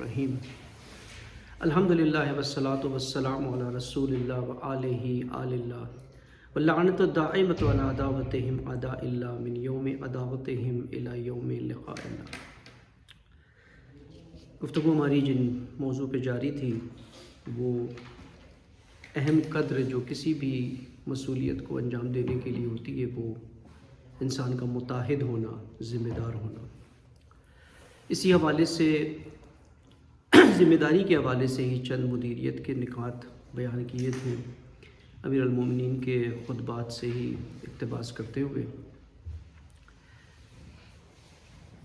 الرحیم الحمدللہ والصلاة والسلام علی رسول اللہ وآلہ آل اللہ واللعنۃ الدائمۃ علی عداوتہم اعداء اللہ من یوم عداوتہم الی یوم لقاء اللہ۔ گفتگو ہماری جن موضوع پہ جاری تھی وہ اہم قدر جو کسی بھی مسئولیت کو انجام دینے کے لیے ہوتی ہے وہ انسان کا متعہد ہونا، ذمہ دار ہونا۔ اسی حوالے سے ذمہ داری کے حوالے سے ہی چند مدیریت کے نکات بیان کیے تھے امیر المومنین کے خطبات سے ہی اقتباس کرتے ہوئے۔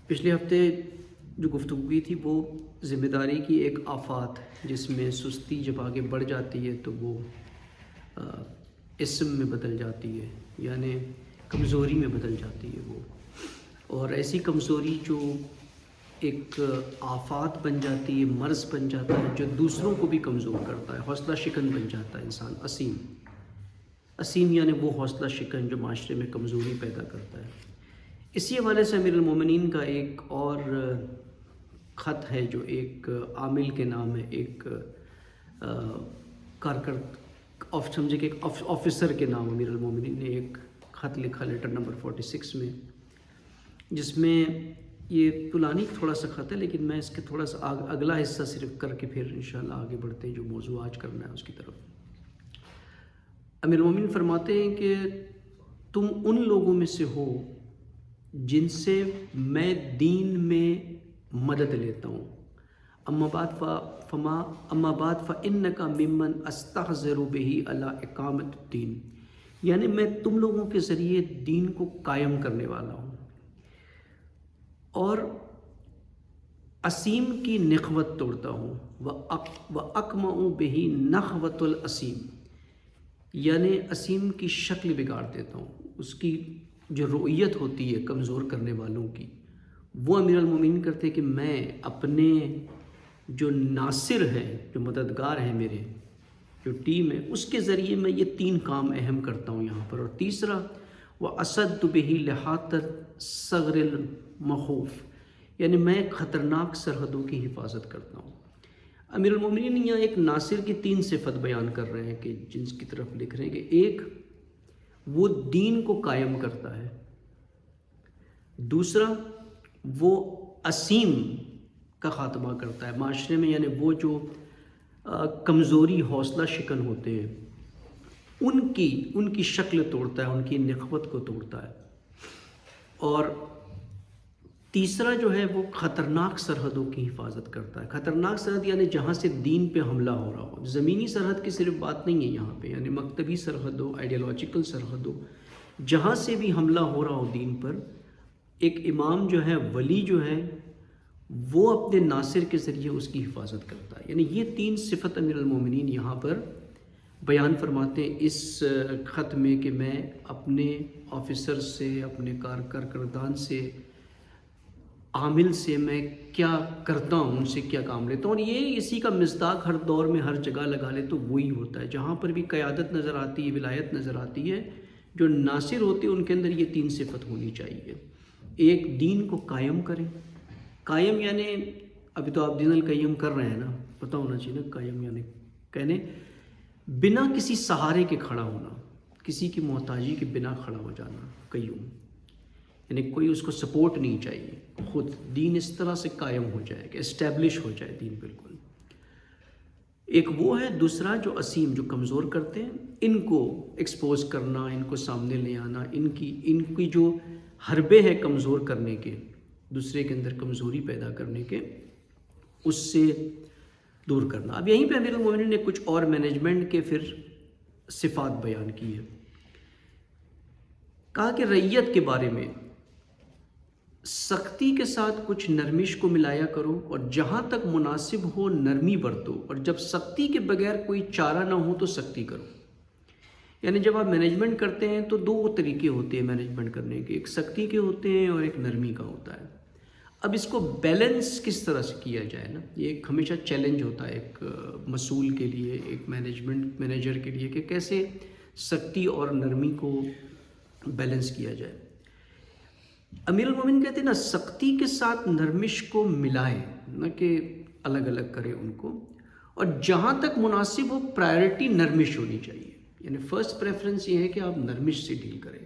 پچھلے ہفتے جو گفتگو کی تھی وہ ذمہ داری کی ایک آفات، جس میں سستی جب آگے بڑھ جاتی ہے تو وہ اسم میں بدل جاتی ہے، یعنی کمزوری میں بدل جاتی ہے وہ، اور ایسی کمزوری جو ایک آفات بن جاتی ہے، مرض بن جاتا ہے جو دوسروں کو بھی کمزور کرتا ہے، حوصلہ شکن بن جاتا ہے انسان، اسیم یعنی وہ حوصلہ شکن جو معاشرے میں کمزوری پیدا کرتا ہے۔ اسی حوالے سے امیر المومنین کا ایک اور خط ہے جو ایک عامل کے نام ہے، ایک سمجھے کہ ایک آفیسر کے نام امیر المومنین نے ایک خط لکھا لیٹر نمبر 46 میں، جس میں یہ پرانی تھوڑا سا خط ہے لیکن میں اس کے تھوڑا سا اگلا حصہ صرف کر کے پھر انشاءاللہ آگے بڑھتے ہیں جو موضوع آج کرنا ہے اس کی طرف۔ امیر المومنین فرماتے ہیں کہ تم ان لوگوں میں سے ہو جن سے میں دین میں مدد لیتا ہوں، اما بعد فإنک ممن استحضر بہ علی اقامت الدین، یعنی میں تم لوگوں کے ذریعے دین کو قائم کرنے والا ہوں، اور اسیم کی نخوت توڑتا ہوں، وَأَقْمَعُ بِهِ نَخْوَةُ الْأَسِيمِ، یعنی اسیم کی شکل بگاڑ دیتا ہوں، اس کی جو رؤیت ہوتی ہے کمزور کرنے والوں کی، وہ امیر المومنین کرتے ہیں کہ میں اپنے جو ناصر ہیں، جو مددگار ہیں، میرے جو ٹیم ہے، اس کے ذریعے میں یہ 3 کام اہم کرتا ہوں یہاں پر۔ اور تیسرا وَأَسَدُّ بِهِ لِحَاطَةَ الثَّغْرِ الْمَخُوفِ، یعنی میں خطرناک سرحدوں کی حفاظت کرتا ہوں۔ امیر المومنین یہاں ایک ناصر کی 3 صفت بیان کر رہے ہیں کہ جن کی طرف لکھ رہے ہیں کہ ایک وہ دین کو قائم کرتا ہے، دوسرا وہ اسیم کا خاتمہ کرتا ہے معاشرے میں، یعنی وہ جو کمزوری حوصلہ شکن ہوتے ہیں ان کی شکل توڑتا ہے، ان کی نخوت کو توڑتا ہے، اور تیسرا جو ہے وہ خطرناک سرحدوں کی حفاظت کرتا ہے۔ خطرناک سرحد یعنی جہاں سے دین پہ حملہ ہو رہا ہو، زمینی سرحد کی صرف بات نہیں ہے یہاں پہ، یعنی مکتبی سرحد ہو، آئیڈیالوجیکل سرحد ہو، جہاں سے بھی حملہ ہو رہا ہو دین پر، ایک امام جو ہے، ولی جو ہے، وہ اپنے ناصر کے ذریعے اس کی حفاظت کرتا ہے۔ یعنی یہ 3 صفت امیر المومنین یہاں پر بیان فرماتے ہیں اس خط میں کہ میں اپنے آفیسر سے، اپنے کارکردان سے، عامل سے میں کیا کرتا ہوں، ان سے کیا کام لیتا ہوں، اور یہ اسی کا مصداق ہر دور میں ہر جگہ لگا لے تو وہی ہوتا ہے۔ جہاں پر بھی قیادت نظر آتی ہے، ولایت نظر آتی ہے، جو ناصر ہوتے ہیں ان کے اندر یہ 3 صفت ہونی چاہیے۔ ایک دین کو قائم کریں، قائم یعنی ابھی تو آپ دین القیم کر رہے ہیں نا، پتہ ہونا چاہیے نا، قائم یعنی کہنے بنا کسی سہارے کے کھڑا ہونا، کسی کی محتاجی کے بنا کھڑا ہو جانا، قیوم یعنی کوئی اس کو سپورٹ نہیں چاہیے، خود دین اس طرح سے قائم ہو جائے کہ اسٹیبلش ہو جائے دین بالکل۔ ایک وہ ہے، دوسرا جو اسیم، جو کمزور کرتے ہیں، ان کو ایکسپوز کرنا، ان کو سامنے لے آنا، ان کی جو حربے ہیں کمزور کرنے کے، دوسرے کے اندر کمزوری پیدا کرنے کے، اس سے دور کرنا۔ اب یہیں پہ امیر المومنین نے کچھ اور مینجمنٹ کے پھر صفات بیان کی ہے۔ کہا کہ رعیت کے بارے میں سختی کے ساتھ کچھ نرمش کو ملایا کرو، اور جہاں تک مناسب ہو نرمی برتو، اور جب سختی کے بغیر کوئی چارہ نہ ہو تو سختی کرو۔ یعنی جب آپ مینجمنٹ کرتے ہیں تو 2 طریقے ہوتے ہیں مینجمنٹ کرنے کے، ایک سختی کے ہوتے ہیں اور ایک نرمی کا ہوتا ہے۔ اب اس کو بیلنس کس طرح سے کیا جائے نا، یہ ایک ہمیشہ چیلنج ہوتا ہے ایک مسئول کے لیے، ایک مینیجر کے لیے، کہ کیسے سختی اور نرمی کو بیلنس کیا جائے۔ امیر المومنین کہتے ہیں نا، سختی کے ساتھ نرمش کو ملائیں، نہ کہ الگ الگ کرے ان کو، اور جہاں تک مناسب ہو پرائرٹی نرمش ہونی چاہیے، یعنی فرسٹ پریفرنس یہ ہے کہ آپ نرمش سے ڈیل کریں.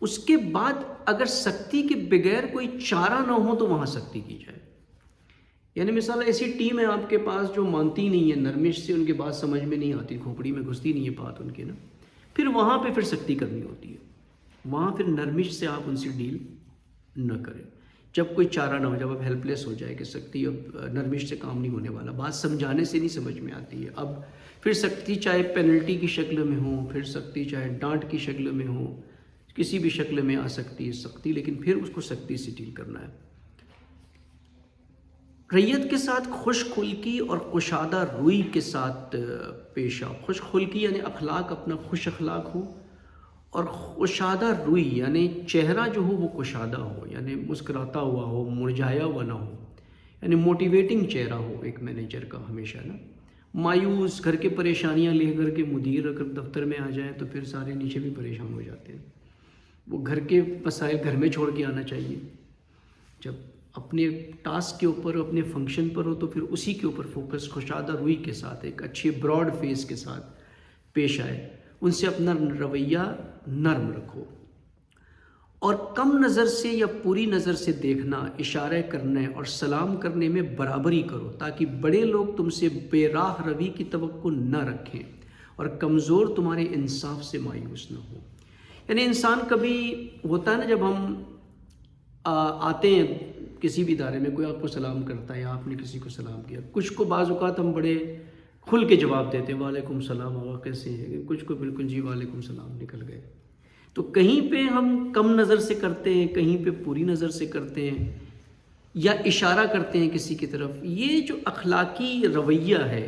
اس کے بعد اگر سختی کے بغیر کوئی چارہ نہ ہو تو وہاں سختی کی جائے. یعنی مثال ایسی ٹیم ہے آپ کے پاس جو مانتی نہیں ہے، نرمش سے ان کی بات سمجھ میں نہیں آتی، کھوپڑی میں گھستی نہیں ہے بات ان کے نا، پھر وہاں پہ پھر سختی کرنی ہوتی ہے. وہاں پھر نرمش سے آپ ان سے ڈیل نہ کریں جب کوئی چارہ نہ ہو، جب اب ہیلپ لیس ہو جائے کہ سختی اب نرمش سے کام نہیں ہونے والا، بات سمجھانے سے نہیں سمجھ میں آتی ہے. اب پھر سختی چاہے پینلٹی کی شکل میں ہو، پھر سختی چاہے ڈانٹ کی شکل میں ہو، کسی بھی شکل میں آ سکتی ہے سختی، لیکن پھر اس کو سختی سے ڈیل کرنا ہے. رعیت کے ساتھ خوش خلقی اور کشادہ روی کے ساتھ پیش آؤ. خوش خلقی یعنی اخلاق اپنا خوش اخلاق ہو، اور کشادہ روی یعنی چہرہ جو ہو وہ کشادہ ہو، یعنی مسکراتا ہوا ہو، مرجھایا ہوا نہ ہو، یعنی موٹیویٹنگ چہرہ ہو ایک مینیجر کا ہمیشہ نا. مایوس گھر کے پریشانیاں لے کر کے مدیر اگر دفتر میں آ جائیں تو پھر سارے نیچے بھی پریشان ہو جاتے ہیں. وہ گھر کے مسائل گھر میں چھوڑ کے آنا چاہیے. جب اپنے ٹاسک کے اوپر اپنے فنکشن پر ہو تو پھر اسی کے اوپر فوکس کشادہ روی کے ساتھ ایک اچھی براڈ فیس کے ساتھ پیش آئے. ان سے اپنا رویہ نرم رکھو، اور کم نظر سے یا پوری نظر سے دیکھنا، اشارے کرنے اور سلام کرنے میں برابری کرو، تاکہ بڑے لوگ تم سے بے راہ روی کی توقع نہ رکھیں اور کمزور تمہارے انصاف سے مایوس نہ ہو. یعنی انسان کبھی ہوتا ہے نا، جب ہم آتے ہیں کسی بھی ادارے میں، کوئی آپ کو سلام کرتا ہے یا آپ نے کسی کو سلام کیا، کچھ کو بعض اوقات ہم بڑے کھل کے جواب دیتے ہیں، وعلیکم السلام آقا کیسے ہیں، کچھ کو بالکل جی وعلیکم السلام نکل گئے. تو کہیں پہ ہم کم نظر سے کرتے ہیں، کہیں پہ پوری نظر سے کرتے ہیں، یا اشارہ کرتے ہیں کسی کی طرف. یہ جو اخلاقی رویہ ہے،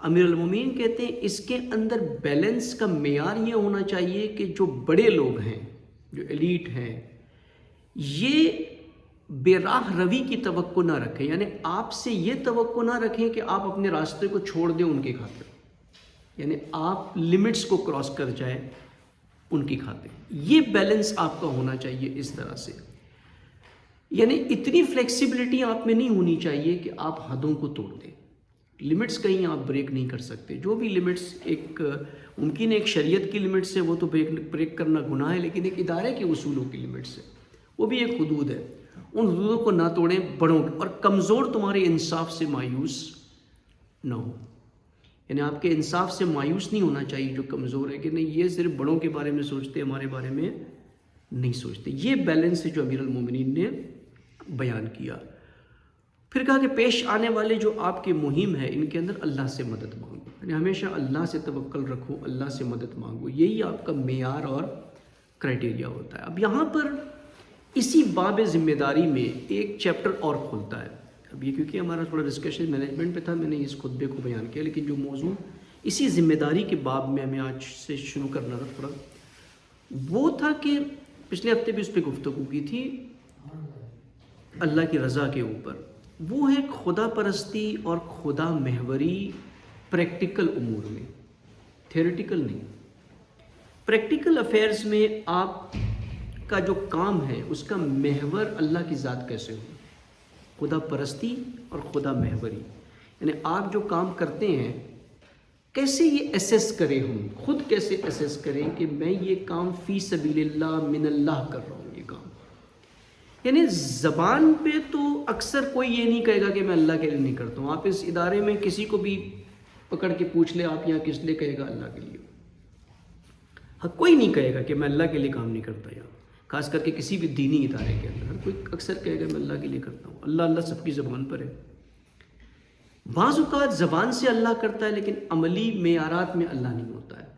امیر المومنین کہتے ہیں اس کے اندر بیلنس کا معیار یہ ہونا چاہیے کہ جو بڑے لوگ ہیں، جو ایلیٹ ہیں، یہ بے راہ روی کی توقع نہ رکھیں. یعنی آپ سے یہ توقع نہ رکھیں کہ آپ اپنے راستے کو چھوڑ دیں ان کی خاطر، یعنی آپ لمٹس کو کراس کر جائیں ان کی خاطر. یہ بیلنس آپ کا ہونا چاہیے اس طرح سے. یعنی اتنی فلیکسیبلٹی آپ میں نہیں ہونی چاہیے کہ آپ حدوں کو توڑ دیں. لمٹس کہیں آپ بریک نہیں کر سکتے. جو بھی لمٹس ایک ممکن ہے ایک شریعت کی لمٹس ہے وہ تو بریک کرنا گناہ ہے، لیکن ایک ادارے کے اصولوں کی لمٹس ہے، وہ بھی ایک حدود ہے. ان حدودوں کو نہ توڑیں بڑوں، اور کمزور تمہارے انصاف سے مایوس نہ ہو. یعنی آپ کے انصاف سے مایوس نہیں ہونا چاہیے جو کمزور ہے، کہ نہیں یہ صرف بڑوں کے بارے میں سوچتے، ہمارے بارے میں نہیں سوچتے. یہ بیلنس ہے جو امیر المومنین نے بیان کیا. پھر کہا کہ پیش آنے والے جو آپ کے مہم ہے ان کے اندر اللہ سے مدد مانگو. یعنی ہمیشہ اللہ سے توکل رکھو، اللہ سے مدد مانگو. یہی آپ کا معیار اور کرائٹیریا ہوتا ہے. اب یہاں پر اسی باب ذمہ داری میں ایک چیپٹر اور کھلتا ہے. اب یہ کیونکہ ہمارا تھوڑا ڈسکشن مینجمنٹ پہ تھا، میں نے اس خطبے کو بیان کیا، لیکن جو موضوع اسی ذمہ داری کے باب میں ہمیں آج سے شروع کرنا تھا تھوڑا، وہ تھا کہ پچھلے ہفتے بھی اس پہ گفتگو کی تھی اللہ کی رضا کے اوپر. وہ ہے خدا پرستی اور خدا محوری پریکٹیکل امور میں، تھیوریٹیکل نہیں. پریکٹیکل افیئرز میں آپ کا جو کام ہے اس کا محور اللہ کی ذات کیسے ہو، خدا پرستی اور خدا محوری. یعنی آپ جو کام کرتے ہیں کیسے یہ اسیس کریں، ہم خود کیسے اسیس کریں کہ میں یہ کام فی سبیل اللہ من اللہ کر رہا ہوں. یہ کام یعنی زبان پہ تو اکثر کوئی یہ نہیں کہے گا کہ میں اللہ کے لیے نہیں کرتا ہوں. آپ اس ادارے میں کسی کو بھی پکڑ کے پوچھ لیں آپ یہاں کس لیے، کہے گا اللہ کے لیے. کوئی نہیں کہے گا کہ میں اللہ کے لیے کام نہیں کرتا. یہاں خاص کر کے کسی بھی دینی ادارے کے اندر ہر کوئی اکثر کہے گا میں اللہ کے لیے کرتا ہوں. اللہ اللہ سب کی زبان پر ہے. بعض اوقات زبان سے اللہ کرتا ہے لیکن عملی معیارات میں اللہ نہیں ہوتا ہے.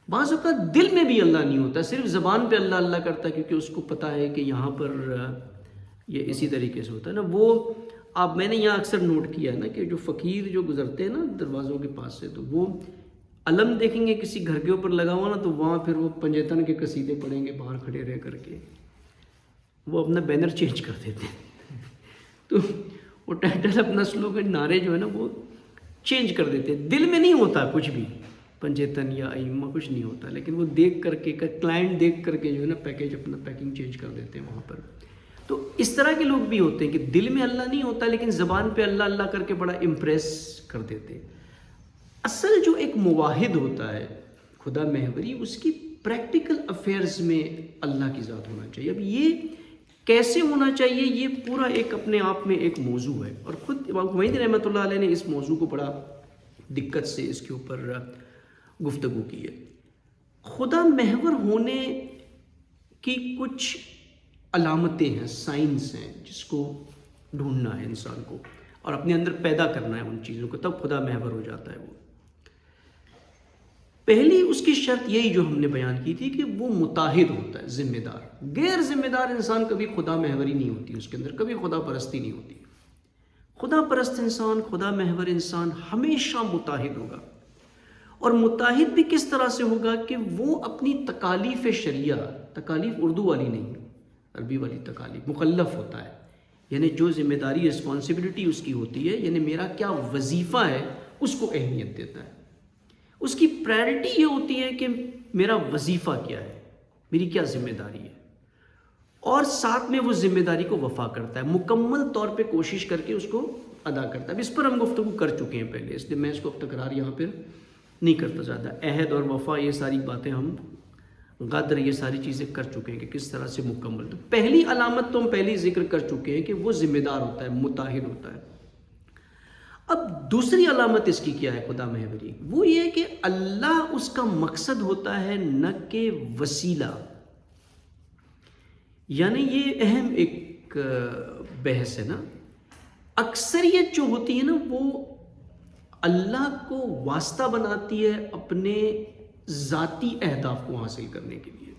بعض اوقات دل میں بھی اللہ نہیں ہوتا، صرف زبان پہ اللہ اللہ کرتا ہے، کیونکہ اس کو پتہ ہے کہ یہاں پر یہ اسی طریقے سے ہوتا ہے نا. وہ میں نے یہاں اکثر نوٹ کیا ہے نا کہ جو فقیر جو گزرتے ہیں نا دروازوں کے پاس سے، تو وہ علم دیکھیں گے کسی گھر کے اوپر لگا ہوا نا، تو وہاں پھر وہ پنجیتن کے قصیدے پڑھیں گے باہر کھڑے رہ کر کے. وہ اپنا بینر چینج کر دیتے ہیں تو وہ ٹائٹل اپنا سلوگن نعرے جو ہے نا وہ چینج کر دیتے ہیں. دل میں نہیں ہوتا کچھ بھی، پنجیتن یا ائمہ کچھ نہیں ہوتا، لیکن وہ دیکھ کر کے کلائنٹ دیکھ کر کے جو ہے نا پیکیج اپنا پیکنگ چینج کر دیتے ہیں وہاں پر. تو اس طرح کے لوگ بھی ہوتے ہیں کہ دل میں اللہ نہیں ہوتا لیکن زبان پہ اللہ اللہ کر کے بڑا امپریس کر دیتے ہیں۔ اصل جو ایک موحد ہوتا ہے خدا محوری، اس کی پریکٹیکل افیئرز میں اللہ کی ذات ہونا چاہیے۔ اب یہ کیسے ہونا چاہیے، یہ پورا ایک اپنے آپ میں ایک موضوع ہے، اور خود امام خمینی رحمۃ اللہ علیہ نے اس موضوع کو بڑا دقت سے اس کے اوپر گفتگو کی ہے۔ خدا محور ہونے کی کچھ علامتیں ہیں، سائنس ہیں، جس کو ڈھونڈنا ہے انسان کو اور اپنے اندر پیدا کرنا ہے ان چیزوں کو، تب خدا محور ہو جاتا ہے وہ۔ پہلی اس کی شرط یہی جو ہم نے بیان کی تھی کہ وہ متحد ہوتا ہے، ذمہ دار۔ غیر ذمہ دار انسان کبھی خدا محوری نہیں ہوتی، اس کے اندر کبھی خدا پرستی نہیں ہوتی۔ خدا پرست انسان، خدا محور انسان ہمیشہ متحد ہوگا، اور متحد بھی کس طرح سے ہوگا کہ وہ اپنی تکالیف شریعہ، تکالیف اردو والی نہیں، عربی والی تکالیف، مکلف ہوتا ہے، یعنی جو ذمہ داری رسپانسبلٹی اس کی ہوتی ہے، یعنی میرا کیا وظیفہ ہے، اس کو اہمیت دیتا ہے۔ اس کی پرائرٹی یہ ہوتی ہے کہ میرا وظیفہ کیا ہے، میری کیا ذمہ داری ہے، اور ساتھ میں وہ ذمہ داری کو وفا کرتا ہے، مکمل طور پہ کوشش کر کے اس کو ادا کرتا ہے۔ اس پر ہم گفتگو کر چکے ہیں پہلے، اس لیے میں اس کو اب تکرار یہاں پہ نہیں کرتا زیادہ۔ عہد اور وفا، یہ ساری باتیں ہم، غدر، یہ ساری چیزیں کر چکے ہیں کہ کس طرح سے مکمل۔ تو پہلی علامت تو ہم پہلے ذکر کر چکے ہیں کہ وہ ذمہ دار ہوتا ہے، متحد ہوتا ہے۔ اب دوسری علامت اس کی کیا ہے خدا محوری؟ وہ یہ کہ اللہ اس کا مقصد ہوتا ہے، نہ کہ وسیلہ۔ یعنی یہ اہم ایک بحث ہے نا، اکثریت جو ہوتی ہے نا وہ اللہ کو واسطہ بناتی ہے اپنے ذاتی اہداف کو حاصل کرنے کے لیے۔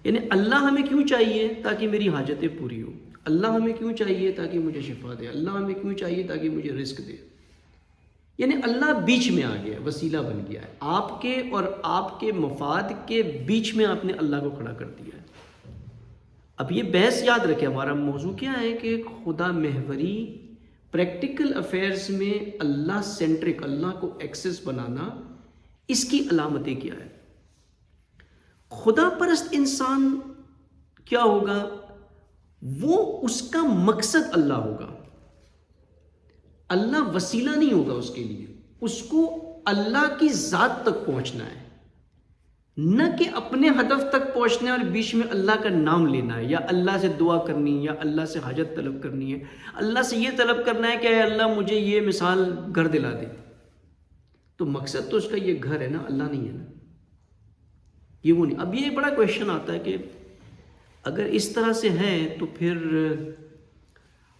یعنی اللہ ہمیں کیوں چاہیے؟ تاکہ میری حاجتیں پوری ہوں۔ اللہ ہمیں کیوں چاہیے؟ تاکہ مجھے شفا دے۔ اللہ ہمیں کیوں چاہیے؟ تاکہ مجھے رزق دے۔ یعنی اللہ بیچ میں آ گیا، وسیلہ بن گیا ہے، آپ کے اور آپ کے مفاد کے بیچ میں آپ نے اللہ کو کھڑا کر دیا ہے۔ اب یہ بحث یاد رکھیں، ہمارا موضوع کیا ہے کہ خدا محوری، پریکٹیکل افیئرز میں اللہ سینٹرک، اللہ کو ایکسس بنانا، اس کی علامتیں کیا ہے؟ خدا پرست انسان کیا ہوگا؟ وہ اس کا مقصد اللہ ہوگا، اللہ وسیلہ نہیں ہوگا اس کے لیے، اس کو اللہ کی ذات تک پہنچنا ہے، نہ کہ اپنے ہدف تک پہنچنا ہے اور بیچ میں اللہ کا نام لینا ہے، یا اللہ سے دعا کرنی ہے، یا اللہ سے حاجت طلب کرنی ہے، اللہ سے یہ طلب کرنا ہے کہ اے اللہ مجھے یہ مثال گھر دلا دے۔ تو مقصد تو اس کا یہ گھر ہے نا، اللہ نہیں ہے نا، یہ وہ نہیں۔ اب یہ بڑا کویشچن آتا ہے کہ اگر اس طرح سے ہے تو پھر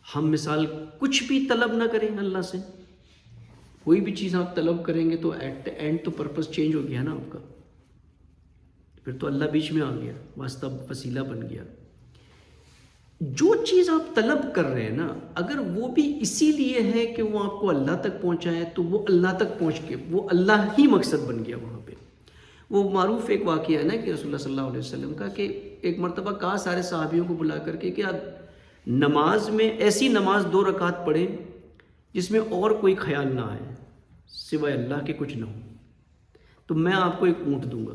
ہم مثال کچھ بھی طلب نہ کریں اللہ سے، کوئی بھی چیز آپ طلب کریں گے تو ایٹ اینڈ تو پرپس چینج ہو گیا نا آپ کا، پھر تو اللہ بیچ میں آ گیا، واسطہ وسیلہ بن گیا۔ جو چیز آپ طلب کر رہے ہیں نا، اگر وہ بھی اسی لیے ہے کہ وہ آپ کو اللہ تک پہنچائے، تو وہ اللہ تک پہنچ کے وہ اللہ ہی مقصد بن گیا وہاں پہ۔ وہ معروف ایک واقعہ ہے نا کہ رسول اللہ صلی اللہ علیہ وسلم کا، کہ ایک مرتبہ کہا سارے صحابیوں کو بلا کر کے کہ نماز میں ایسی نماز 2 رکعت پڑھیں جس میں اور کوئی خیال نہ آئے سوائے اللہ کے، کچھ نہ ہو، تو میں آپ کو ایک اونٹ دوں گا۔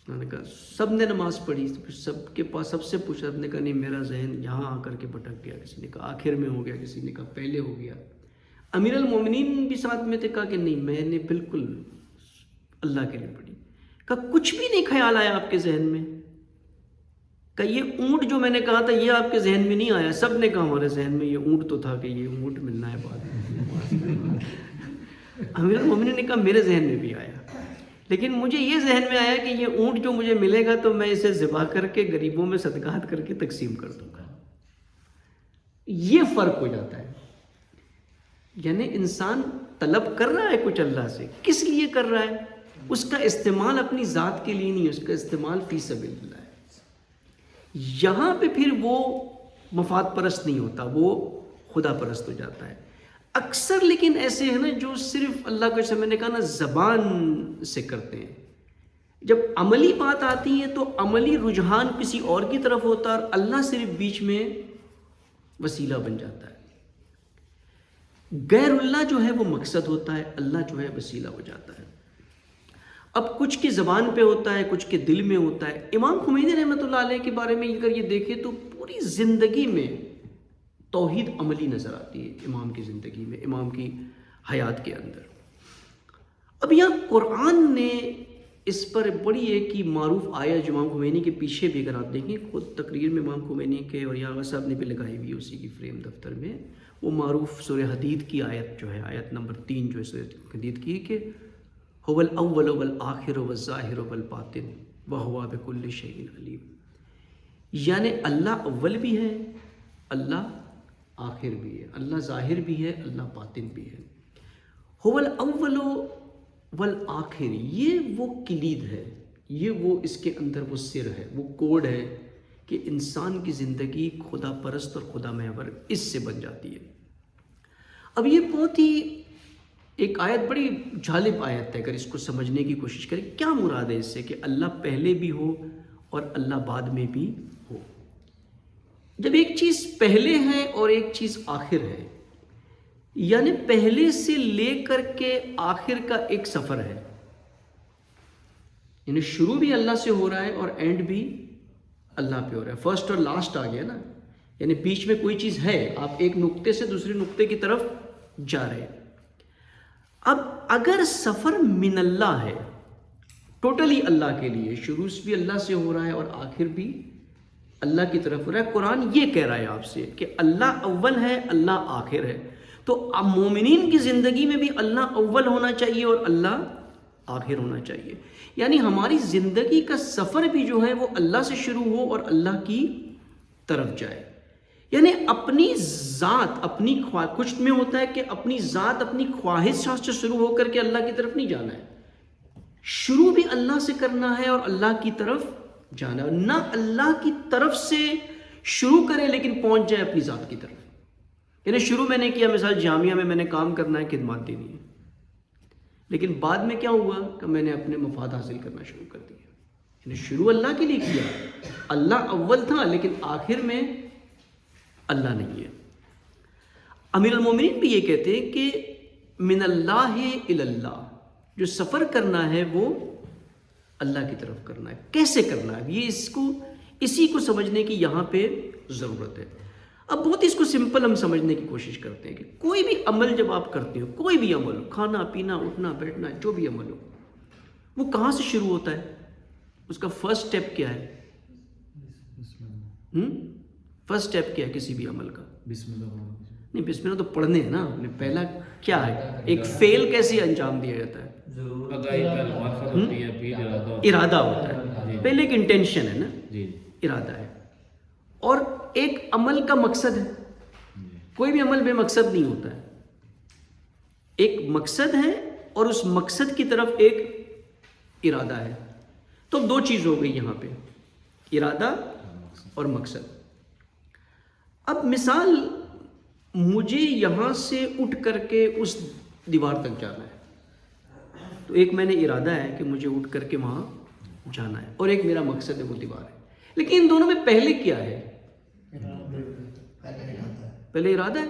انہوں نے کہا، سب نے نماز پڑھی، سب کے پاس سب سے پوچھا، سب نے کہا نہیں میرا ذہن یہاں آ کر کے بھٹک گیا، کسی نے کہا آخر میں ہو گیا، کسی نے کہا پہلے ہو گیا۔ امیر المومنین بھی ساتھ میں تھے، کہا کہ نہیں میں نے بالکل اللہ کے لیے پڑھی۔ کہا کچھ بھی نہیں خیال آیا آپ کے ذہن میں؟ کہ یہ اونٹ جو میں نے کہا تھا یہ آپ کے ذہن میں نہیں آیا؟ سب نے کہا ہمارے ذہن میں یہ اونٹ تو تھا کہ یہ اونٹ ملنا ہے بعد میں۔ امیر المومنین نے کہا میرے ذہن میں بھی آیا، لیکن مجھے یہ ذہن میں آیا کہ یہ اونٹ جو مجھے ملے گا تو میں اسے ذبح کر کے غریبوں میں صدقات کر کے تقسیم کر دوں گا۔ یہ فرق ہو جاتا ہے۔ یعنی انسان طلب کر رہا ہے کچھ اللہ سے، کس لیے کر رہا ہے؟ اس کا استعمال اپنی ذات کے لیے نہیں، اس کا استعمال فی سبیل اللہ ہے۔ یہاں پہ پھر وہ مفاد پرست نہیں ہوتا، وہ خدا پرست ہو جاتا ہے۔ اکثر لیکن ایسے ہیں نا جو صرف اللہ کو، جیسے میں نے کہا نا، زبان سے کرتے ہیں، جب عملی بات آتی ہے تو عملی رجحان کسی اور کی طرف ہوتا ہے اور اللہ صرف بیچ میں وسیلہ بن جاتا ہے۔ غیر اللہ جو ہے وہ مقصد ہوتا ہے، اللہ جو ہے وسیلہ ہو جاتا ہے۔ اب کچھ کی زبان پہ ہوتا ہے، کچھ کے دل میں ہوتا ہے۔ امام خمینی رحمۃ اللہ علیہ کے بارے میں اگر یہ دیکھیں تو پوری زندگی میں توحید عملی نظر آتی ہے امام کی زندگی میں، امام کی حیات کے اندر۔ اب یہاں قرآن نے اس پر بڑی ایک ہی معروف آیت جو امام خمینی کے پیچھے بھی اگر آپ دیکھیں، خود تقریر میں امام خمینی کے اور یاغا صاحب نے بھی لگائی ہوئی اسی کی فریم دفتر میں، وہ معروف سورہ حدید کی آیت جو ہے، آیت نمبر 3 جو ہے سورہ حدید کی، کہ هو الاول والآخر والظاہر والباطن وهو بكل شيء علیم، یعنی اللہ اول بھی ہے، اللہ آخر بھی ہے، اللہ ظاہر بھی ہے، اللہ باطن بھی ہے۔ هو الاول والآخر، یہ وہ کلید ہے، یہ وہ اس کے اندر وہ سر ہے، وہ کوڈ ہے کہ انسان کی زندگی خدا پرست اور خدا محور اس سے بن جاتی ہے۔ اب یہ بہت ہی ایک آیت بڑی جالب آیت ہے، اگر اس کو سمجھنے کی کوشش کریں کیا مراد ہے اس سے، کہ اللہ پہلے بھی ہو اور اللہ بعد میں بھی ہو۔ جب ایک چیز پہلے ہے اور ایک چیز آخر ہے، یعنی پہلے سے لے کر کے آخر کا ایک سفر ہے، یعنی شروع بھی اللہ سے ہو رہا ہے اور اینڈ بھی اللہ پہ ہو رہا ہے، فرسٹ اور لاسٹ آ گیا نا، یعنی بیچ میں کوئی چیز ہے، آپ ایک نقطے سے دوسرے نقطے کی طرف جا رہے ہیں۔ اب اگر سفر من اللہ ہے، ٹوٹلی اللہ کے لیے، شروع بھی اللہ سے ہو رہا ہے اور آخر بھی اللہ کی طرف ہو رہا ہے، قرآن یہ کہہ رہا ہے آپ سے کہ اللہ اول ہے، اللہ آخر ہے، تو مومنین کی زندگی میں بھی اللہ اول ہونا چاہیے اور اللہ آخر ہونا چاہیے، یعنی ہماری زندگی کا سفر بھی جو ہے وہ اللہ سے شروع ہو اور اللہ کی طرف جائے، یعنی اپنی ذات، اپنی کچھ میں ہوتا ہے کہ اپنی ذات، اپنی خواہشات سے شروع ہو کر کے اللہ کی طرف نہیں جانا ہے، شروع بھی اللہ سے کرنا ہے اور اللہ کی طرف جانا ہے، نہ اللہ کی طرف سے شروع کرے لیکن پہنچ جائے اپنی ذات کی طرف، یعنی شروع میں نے کیا، مثال جامعہ میں میں نے کام کرنا ہے، خدمات دینی ہے، لیکن بعد میں کیا ہوا کہ میں نے اپنے مفاد حاصل کرنا شروع کر دیا، یعنی شروع اللہ کے لیے کیا، اللہ اول تھا لیکن آخر میں اللہ نہیں ہے۔ امیر المومنین بھی یہ کہتے ہیں کہ من اللہ الی اللہ، جو سفر کرنا ہے وہ اللہ کی طرف کرنا ہے، کیسے کرنا ہے، یہ اسی کو سمجھنے کی یہاں پہ ضرورت ہے۔ اب بہت اس کو سمپل ہم سمجھنے کی کوشش کرتے ہیں کہ کوئی بھی عمل جب آپ کرتے ہو، کوئی بھی عمل ہو، کھانا پینا اٹھنا بیٹھنا جو بھی عمل ہو، وہ کہاں سے شروع ہوتا ہے، اس کا فرسٹ سٹیپ کیا ہے؟ فرسٹ سٹیپ کیا ہے کسی بھی عمل کا؟ بسم اللہ نہیں، بسم اللہ تو پڑھنے ہیں نا، پہلا کیا ہے، ایک فعل کیسے انجام دیا جاتا ہے، ارادہ ہوتا ہے، پہلے ایک انٹینشن ہے نا، ارادہ ہے، اور ایک عمل کا مقصد ہے، کوئی بھی عمل بے مقصد نہیں ہوتا ہے، ایک مقصد ہے اور اس مقصد کی طرف ایک ارادہ ہے، تو دو چیز ہو گئی یہاں پہ، ارادہ اور مقصد۔ اب مثال، مجھے یہاں سے اٹھ کر کے اس دیوار تک جانا ہے، تو ایک میں نے ارادہ ہے کہ مجھے اٹھ کر کے وہاں جانا ہے، اور ایک میرا مقصد ہے وہ دیوار ہے، لیکن ان دونوں میں پہلے کیا ہے؟ پہلے ارادہ ہے،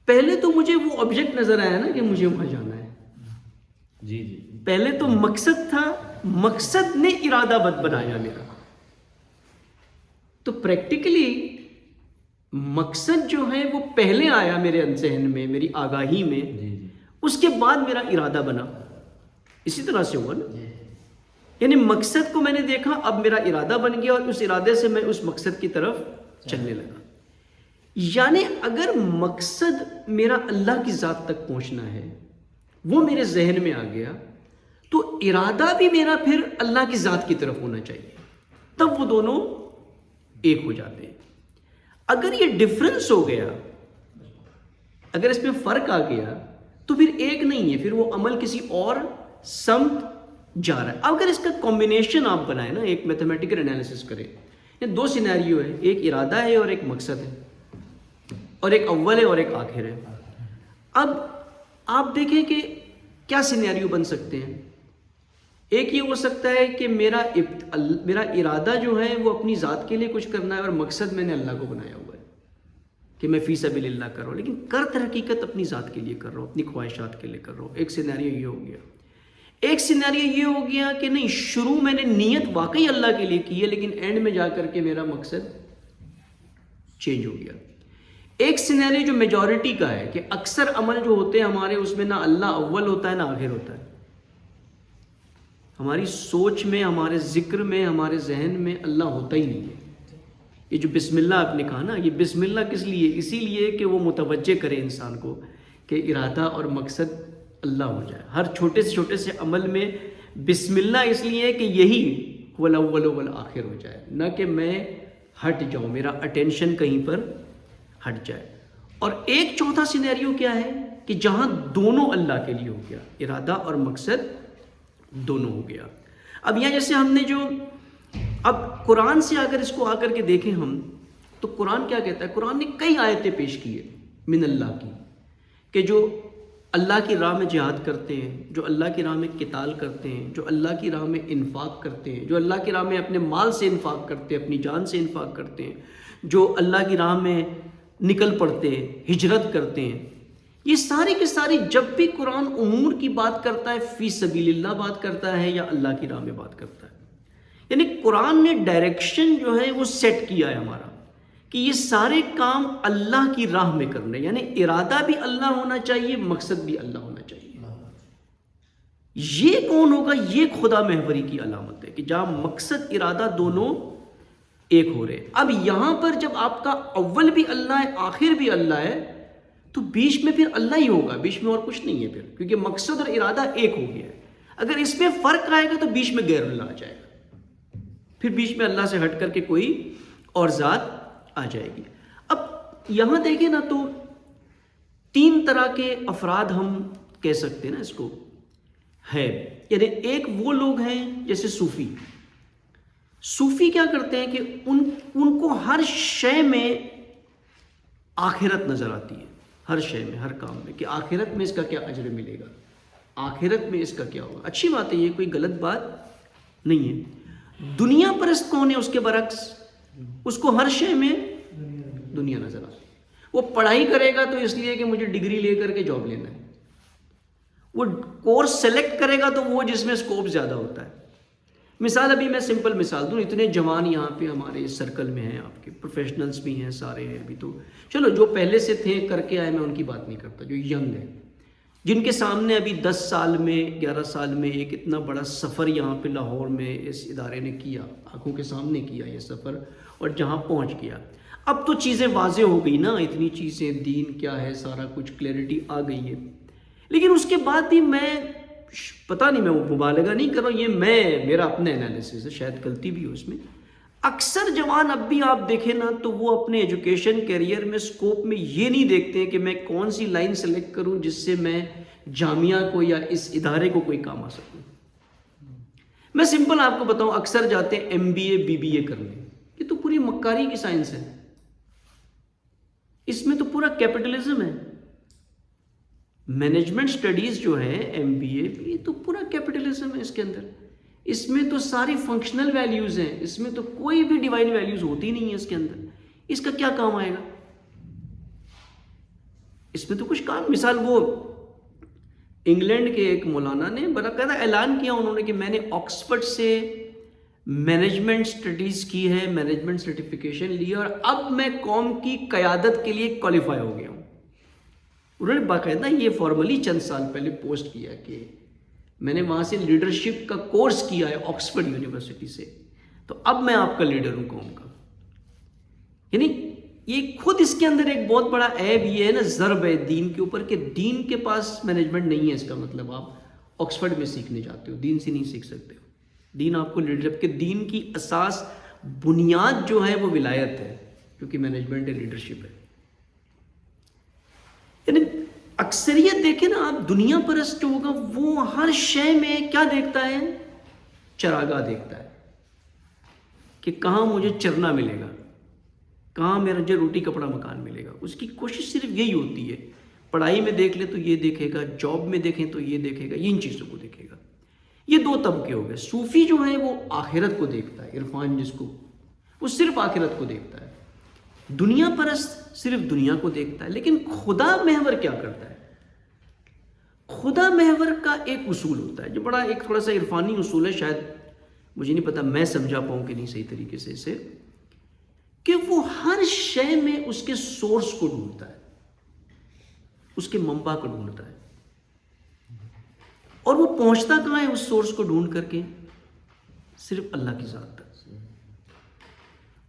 پہلے تو مجھے وہ آبجیکٹ نظر آیا نا کہ مجھے وہاں جانا ہے، جی جی، پہلے تو مقصد تھا، مقصد نے ارادہ بنایا میرا، تو پریکٹیکلی مقصد جو ہے وہ پہلے آیا میرے ذہن میں، میری آگاہی میں، اس کے بعد میرا ارادہ بنا، اسی طرح سے ہوا نا، یعنی مقصد کو میں نے دیکھا، اب میرا ارادہ بن گیا اور اس ارادے سے میں اس مقصد کی طرف چلنے لگا، یعنی اگر مقصد میرا اللہ کی ذات تک پہنچنا ہے وہ میرے ذہن میں آ گیا، تو ارادہ بھی میرا پھر اللہ کی ذات کی طرف ہونا چاہیے، تب وہ دونوں ایک ہو جاتے ہیں۔ اگر یہ ڈفرنس ہو گیا، اگر اس میں فرق آ گیا تو پھر ایک نہیں ہے، پھر وہ عمل کسی اور سمت جا رہا ہے۔ اگر اس کا کمبینیشن آپ بنائیں نا، ایک میتھمیٹیکل انالیسس کریں، یہ دو سینیریو ہے، ایک ارادہ ہے اور ایک مقصد ہے، اور ایک اول ہے اور ایک آخر ہے۔ اب آپ دیکھیں کہ کیا سینیریو بن سکتے ہیں۔ ایک یہ ہو سکتا ہے کہ میرا ارادہ جو ہے وہ اپنی ذات کے لیے کچھ کرنا ہے، اور مقصد میں نے اللہ کو بنایا ہوا ہے کہ میں فی سبیل اللہ کر رہا ہوں، لیکن کر در حقیقت اپنی ذات کے لیے کر رہا ہوں، اپنی خواہشات کے لیے کر رہا ہوں۔ ایک سینیریو یہ ہو گیا۔ ایک سیناریو یہ ہو گیا کہ نہیں، شروع میں نے نیت واقعی اللہ کے لیے کی ہے، لیکن اینڈ میں جا کر کے میرا مقصد چینج ہو گیا۔ ایک سیناریو جو میجورٹی کا ہے کہ اکثر عمل جو ہوتے ہیں ہمارے، اس میں نہ اللہ اول ہوتا ہے نہ آخر ہوتا ہے۔ ہماری سوچ میں، ہمارے ذکر میں، ہمارے ذہن میں اللہ ہوتا ہی نہیں ہے۔ یہ جو بسم اللہ آپ نے کہا نا، یہ بسم اللہ کس لیے؟ اسی لیے کہ وہ متوجہ کرے انسان کو کہ ارادہ اور مقصد اللہ ہو جائے۔ ہر چھوٹے سے چھوٹے سے عمل میں بسم اللہ اس لیے کہ یہی والاول والآخر ہو جائے، نہ کہ میں ہٹ جاؤں، میرا اٹینشن کہیں پر ہٹ جائے۔ اور ایک چوتھا سینیریو کیا ہے کہ جہاں دونوں اللہ کے لیے ہو گیا، ارادہ اور مقصد دونوں ہو گیا۔ اب یہاں جیسے ہم نے جو اب قرآن سے اگر اس کو آ کر کے دیکھیں ہم، تو قرآن کیا کہتا ہے؟ قرآن نے کئی آیتیں پیش کی ہے من اللہ کی، کہ جو اللہ کی راہ میں جہاد کرتے ہیں، جو اللہ کی راہ میں قتال کرتے ہیں، جو اللہ کی راہ میں انفاق کرتے ہیں، جو اللہ کی راہ میں اپنے مال سے انفاق کرتے ہیں، اپنی جان سے انفاق کرتے ہیں، جو اللہ کی راہ میں نکل پڑتے ہیں، ہجرت کرتے ہیں، یہ ساری کی ساری جب بھی قرآن امور کی بات کرتا ہے، فی سبیل اللہ بات کرتا ہے یا اللہ کی راہ میں بات کرتا ہے۔ یعنی قرآن نے ڈائریکشن جو ہے وہ سیٹ کیا ہے ہمارا کہ یہ سارے کام اللہ کی راہ میں کرنے، یعنی ارادہ بھی اللہ ہونا چاہیے، مقصد بھی اللہ ہونا چاہیے۔ یہ کون ہوگا؟ یہ خدا محوری کی علامت ہے کہ جہاں مقصد ارادہ دونوں ایک ہو رہے۔ اب یہاں پر جب آپ کا اول بھی اللہ ہے، آخر بھی اللہ ہے، تو بیچ میں پھر اللہ ہی ہوگا، بیچ میں اور کچھ نہیں ہے پھر، کیونکہ مقصد اور ارادہ ایک ہو گیا ہے۔ اگر اس میں فرق آئے گا تو بیچ میں غیر اللہ آ جائے گا، پھر بیچ میں اللہ سے ہٹ کر کے کوئی اور ذات آ جائے گی۔ اب یہاں دیکھیں نا، تو تین طرح کے افراد ہم کہہ سکتے ہیں نا اس کو ہے، یعنی ایک وہ لوگ ہیں جیسے صوفی۔ صوفی کیا کرتے ہیں کہ ان کو ہر شے میں آخرت نظر آتی ہے، ہر شے میں، ہر کام میں، کہ آخرت میں اس کا کیا اجر ملے گا، آخرت میں اس کا کیا ہوگا۔ اچھی بات ہے، یہ کوئی غلط بات نہیں ہے۔ دنیا پرست کون ہے؟ اس کے برعکس اس کو ہر شے میں دنیا نظر آتی ہے۔ وہ پڑھائی کرے گا تو اس لیے کہ مجھے ڈگری لے کر کے جاب لینا ہے، وہ کورس سلیکٹ کرے گا تو وہ جس میں اسکوپ زیادہ ہوتا ہے۔ مثال، ابھی میں سمپل مثال دوں، اتنے جوان یہاں پہ ہمارے اس سرکل میں ہیں، آپ کے پروفیشنلز بھی ہیں، سارے ہیں ابھی، تو چلو جو پہلے سے تھے کر کے آئے، میں ان کی بات نہیں کرتا، جو ینگ ہیں، جن کے سامنے ابھی 10 سال میں 11 سال میں ایک اتنا بڑا سفر یہاں پہ لاہور میں اس ادارے نے کیا، آنکھوں کے سامنے کیا یہ سفر، اور جہاں پہنچ گیا۔ اب تو چیزیں واضح ہو گئی نا، اتنی چیزیں، دین کیا ہے، سارا کچھ کلیئرٹی آ گئی ہے، لیکن اس کے بعد بھی میں پتہ نہیں، میں وہ مبالغہ نہیں کر رہا ہوں، یہ میرا اپنا انالیسس ہے، شاید غلطی بھی ہو اس میں۔ اکثر جوان اب بھی آپ دیکھیں نا، تو وہ اپنے ایجوکیشن کیریئر میں اسکوپ میں یہ نہیں دیکھتے کہ میں کون سی لائن سلیکٹ کروں جس سے میں جامعہ کو یا اس ادارے کو کوئی کام آ سکوں۔ میں سمپل آپ کو بتاؤں، اکثر جاتے ہیں MBA BBA کرنے، یہ تو پوری مکاری کی سائنس ہے، اس میں تو پورا کیپٹلزم ہے۔ مینجمنٹ سٹڈیز جو ہے MBA، یہ تو پورا کیپٹلزم ہے اس کے اندر، اس میں تو ساری فنکشنل ویلیوز ہیں، اس میں تو کوئی بھی ڈیوائن ویلیوز ہوتی نہیں ہے اس کے اندر، اس کا کیا کام آئے گا؟ اس میں تو کچھ کام، مثال وہ انگلینڈ کے ایک مولانا نے باقاعدہ اعلان کیا انہوں نے کہ میں نے آکسفورڈ سے مینجمنٹ سٹڈیز کی ہے، مینجمنٹ سرٹیفکیشن لی ہے، اور اب میں قوم کی قیادت کے لیے کوالیفائی ہو گیا ہوں۔ انہوں نے باقاعدہ یہ فارملی چند سال پہلے پوسٹ کیا کہ میں نے وہاں سے لیڈرشپ کا کورس کیا ہے آکسفورڈ یونیورسٹی سے، تو اب میں آپ کا لیڈر ہوں قوم کا۔ یعنی یہ خود اس کے اندر ایک بہت بڑا عیب یہ ہے نا، ضرب ہے دین کے اوپر، کہ دین کے پاس مینجمنٹ نہیں ہے، اس کا مطلب آپ آکسفورڈ میں سیکھنے جاتے ہو، دین سے نہیں سیکھ سکتے ہو۔ دین آپ کو لیڈرشپ کے، دین کی اساس بنیاد جو ہے وہ ولایت ہے، کیونکہ مینجمنٹ ہے، لیڈرشپ ہے۔ یعنی اکثریت دیکھیں نا آپ، دنیا پرست جو ہوگا وہ ہر شے میں کیا دیکھتا ہے؟ چراگاہ دیکھتا ہے کہ کہاں مجھے چرنا ملے گا، کہاں مجھے روٹی کپڑا مکان ملے گا۔ اس کی کوشش صرف یہی ہوتی ہے، پڑھائی میں دیکھ لے تو یہ دیکھے گا، جاب میں دیکھیں تو یہ دیکھے گا، ان چیزوں کو دیکھے گا۔ یہ دو طبقے ہو گئے۔ صوفی جو ہے وہ آخرت کو دیکھتا ہے، عرفان جس کو، وہ صرف آخرت کو دیکھتا ہے۔ دنیا پرست صرف دنیا کو دیکھتا ہے، لیکن خدا محور کیا کرتا ہے؟ خدا محور کا ایک اصول ہوتا ہے جو بڑا ایک تھوڑا سا عرفانی اصول ہے، شاید مجھے نہیں پتا میں سمجھا پاؤں کہ نہیں صحیح طریقے سے اسے، کہ وہ ہر شے میں اس کے سورس کو ڈھونڈتا ہے، اس کے منبع کو ڈھونڈتا ہے، اور وہ پہنچتا کہاں ہے اس سورس کو ڈھونڈ کر کے؟ صرف اللہ کی ذات تک۔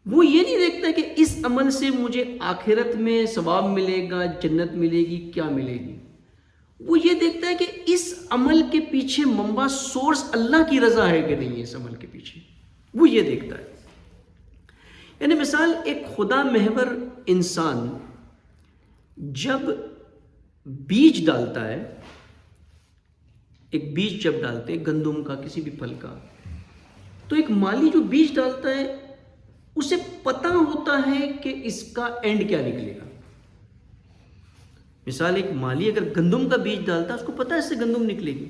وہ یہ نہیں دیکھتا کہ اس عمل سے مجھے آخرت میں ثواب ملے گا، جنت ملے گی، کیا ملے گی۔ وہ یہ دیکھتا ہے کہ اس عمل کے پیچھے منبع سورس اللہ کی رضا ہے کہ نہیں ہے، اس عمل کے پیچھے وہ یہ دیکھتا ہے۔ یعنی مثال، ایک خدا محور انسان جب بیج ڈالتا ہے، ایک بیج جب ڈالتے ہیں گندم کا، کسی بھی پھل کا، تو ایک مالی جو بیج ڈالتا ہے اسے پتہ ہوتا ہے کہ اس کا اینڈ کیا نکلے گا۔ مثال، ایک مالی اگر گندم کا بیج ڈالتا ہے اس کو پتہ ہے اس سے گندم نکلے گی،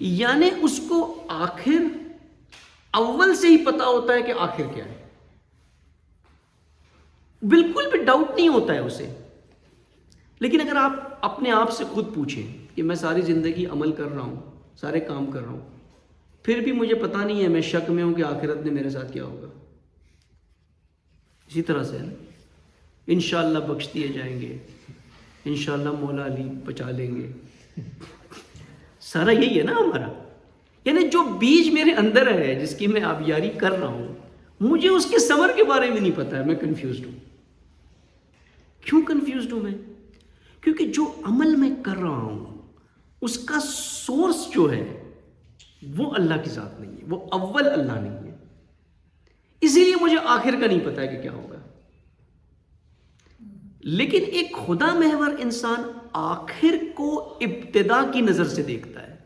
یعنی اس کو آخر اول سے ہی پتہ ہوتا ہے کہ آخر کیا ہے، بالکل بھی ڈاؤٹ نہیں ہوتا ہے اسے۔ لیکن اگر آپ اپنے آپ سے خود پوچھیں کہ میں ساری زندگی عمل کر رہا ہوں، سارے کام کر رہا ہوں، پھر بھی مجھے پتہ نہیں ہے، میں شک میں ہوں کہ آخرت میں میرے ساتھ کیا ہوگا، اسی طرح سے انشاءاللہ بخش دیے جائیں گے، انشاءاللہ مولا علی بچا لیں گے، سارا یہی ہے نا ہمارا۔ یعنی جو بیج میرے اندر ہے جس کی میں آبیاری کر رہا ہوں، مجھے اس کے ثمر کے بارے میں نہیں پتا ہے، میں کنفیوزڈ ہوں۔ کیوں کنفیوزڈ ہوں میں؟ کیونکہ جو عمل میں کر رہا ہوں اس کا سورس جو ہے وہ اللہ کی ذات نہیں ہے، وہ اول اللہ نہیں ہے، اسی لیے مجھے آخر کا نہیں پتا ہے کہ کیا ہوگا۔ لیکن ایک خدا محور انسان آخر کو ابتدا کی نظر سے دیکھتا ہے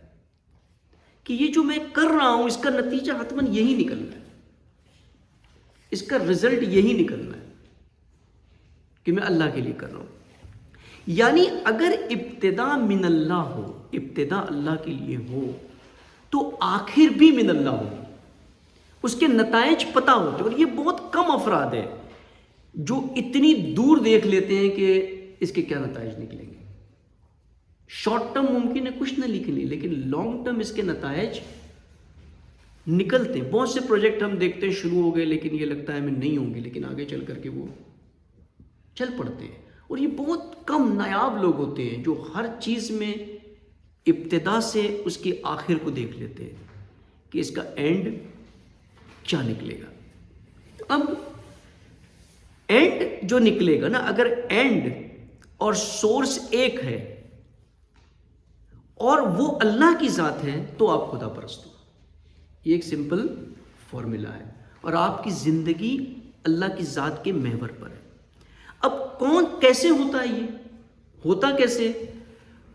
کہ یہ جو میں کر رہا ہوں اس کا نتیجہ حتماً یہی نکلنا ہے، اس کا رزلٹ یہی نکلنا ہے کہ میں اللہ کے لیے کر رہا ہوں۔ یعنی اگر ابتدا من اللہ ہو، ابتدا اللہ کے لیے ہو، تو آخر بھی من اللہ ہو، اس کے نتائج پتہ ہوتے ہیں۔ اور یہ بہت کم افراد ہیں جو اتنی دور دیکھ لیتے ہیں کہ اس کے کیا نتائج نکلیں گے۔ شارٹ ٹرم ممکن ہے کچھ نہ نکلے، لیکن لانگ ٹرم اس کے نتائج نکلتے ہیں۔ بہت سے پروجیکٹ ہم دیکھتے ہیں شروع ہو گئے لیکن یہ لگتا ہے ہمیں نہیں ہوں گے، لیکن آگے چل کر کے وہ چل پڑتے ہیں۔ اور یہ بہت کم نایاب لوگ ہوتے ہیں جو ہر چیز میں ابتدا سے اس کی آخر کو دیکھ لیتے ہیں کہ اس کا اینڈ کیا نکلے گا۔ اب اینڈ جو نکلے گا نا، اگر اینڈ اور سورس ایک ہے اور وہ اللہ کی ذات ہے تو آپ خدا پرست ہو۔ یہ ایک سمپل فارمولا ہے، اور آپ کی زندگی اللہ کی ذات کے محور پر ہے۔ اب کون کیسے ہوتا ہے؟ یہ ہوتا کیسے؟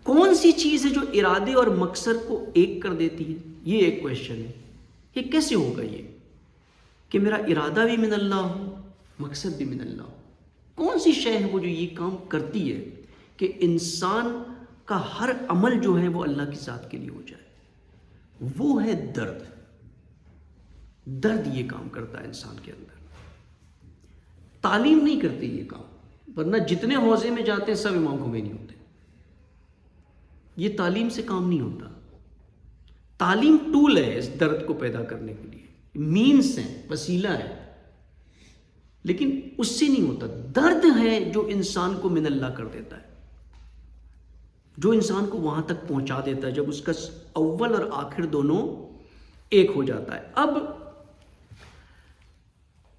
کون سی چیز ہے جو ارادے اور مقصد کو ایک کر دیتی ہے؟ یہ ایک کویشچن ہے۔ یہ کیسے ہوگا یہ کہ میرا ارادہ بھی من اللہ ہو، مقصد بھی من اللہ ہو؟ کون سی شے ہے وہ جو یہ کام کرتی ہے کہ انسان کا ہر عمل جو ہے وہ اللہ کی ذات کے لیے ہو جائے؟ وہ ہے درد۔ درد یہ کام کرتا ہے انسان کے اندر، تعلیم نہیں کرتی یہ کام، ورنہ جتنے حوزے میں جاتے ہیں سب امام خمینی ہوتے ہیں۔ یہ تعلیم سے کام نہیں ہوتا۔ تعلیم ٹول ہے اس درد کو پیدا کرنے کے لیے، مینس ہے، وسیلہ ہے، لیکن اس سے نہیں ہوتا۔ درد ہے جو انسان کو من اللہ کر دیتا ہے، جو انسان کو وہاں تک پہنچا دیتا ہے جب اس کا اول اور آخر دونوں ایک ہو جاتا ہے۔ اب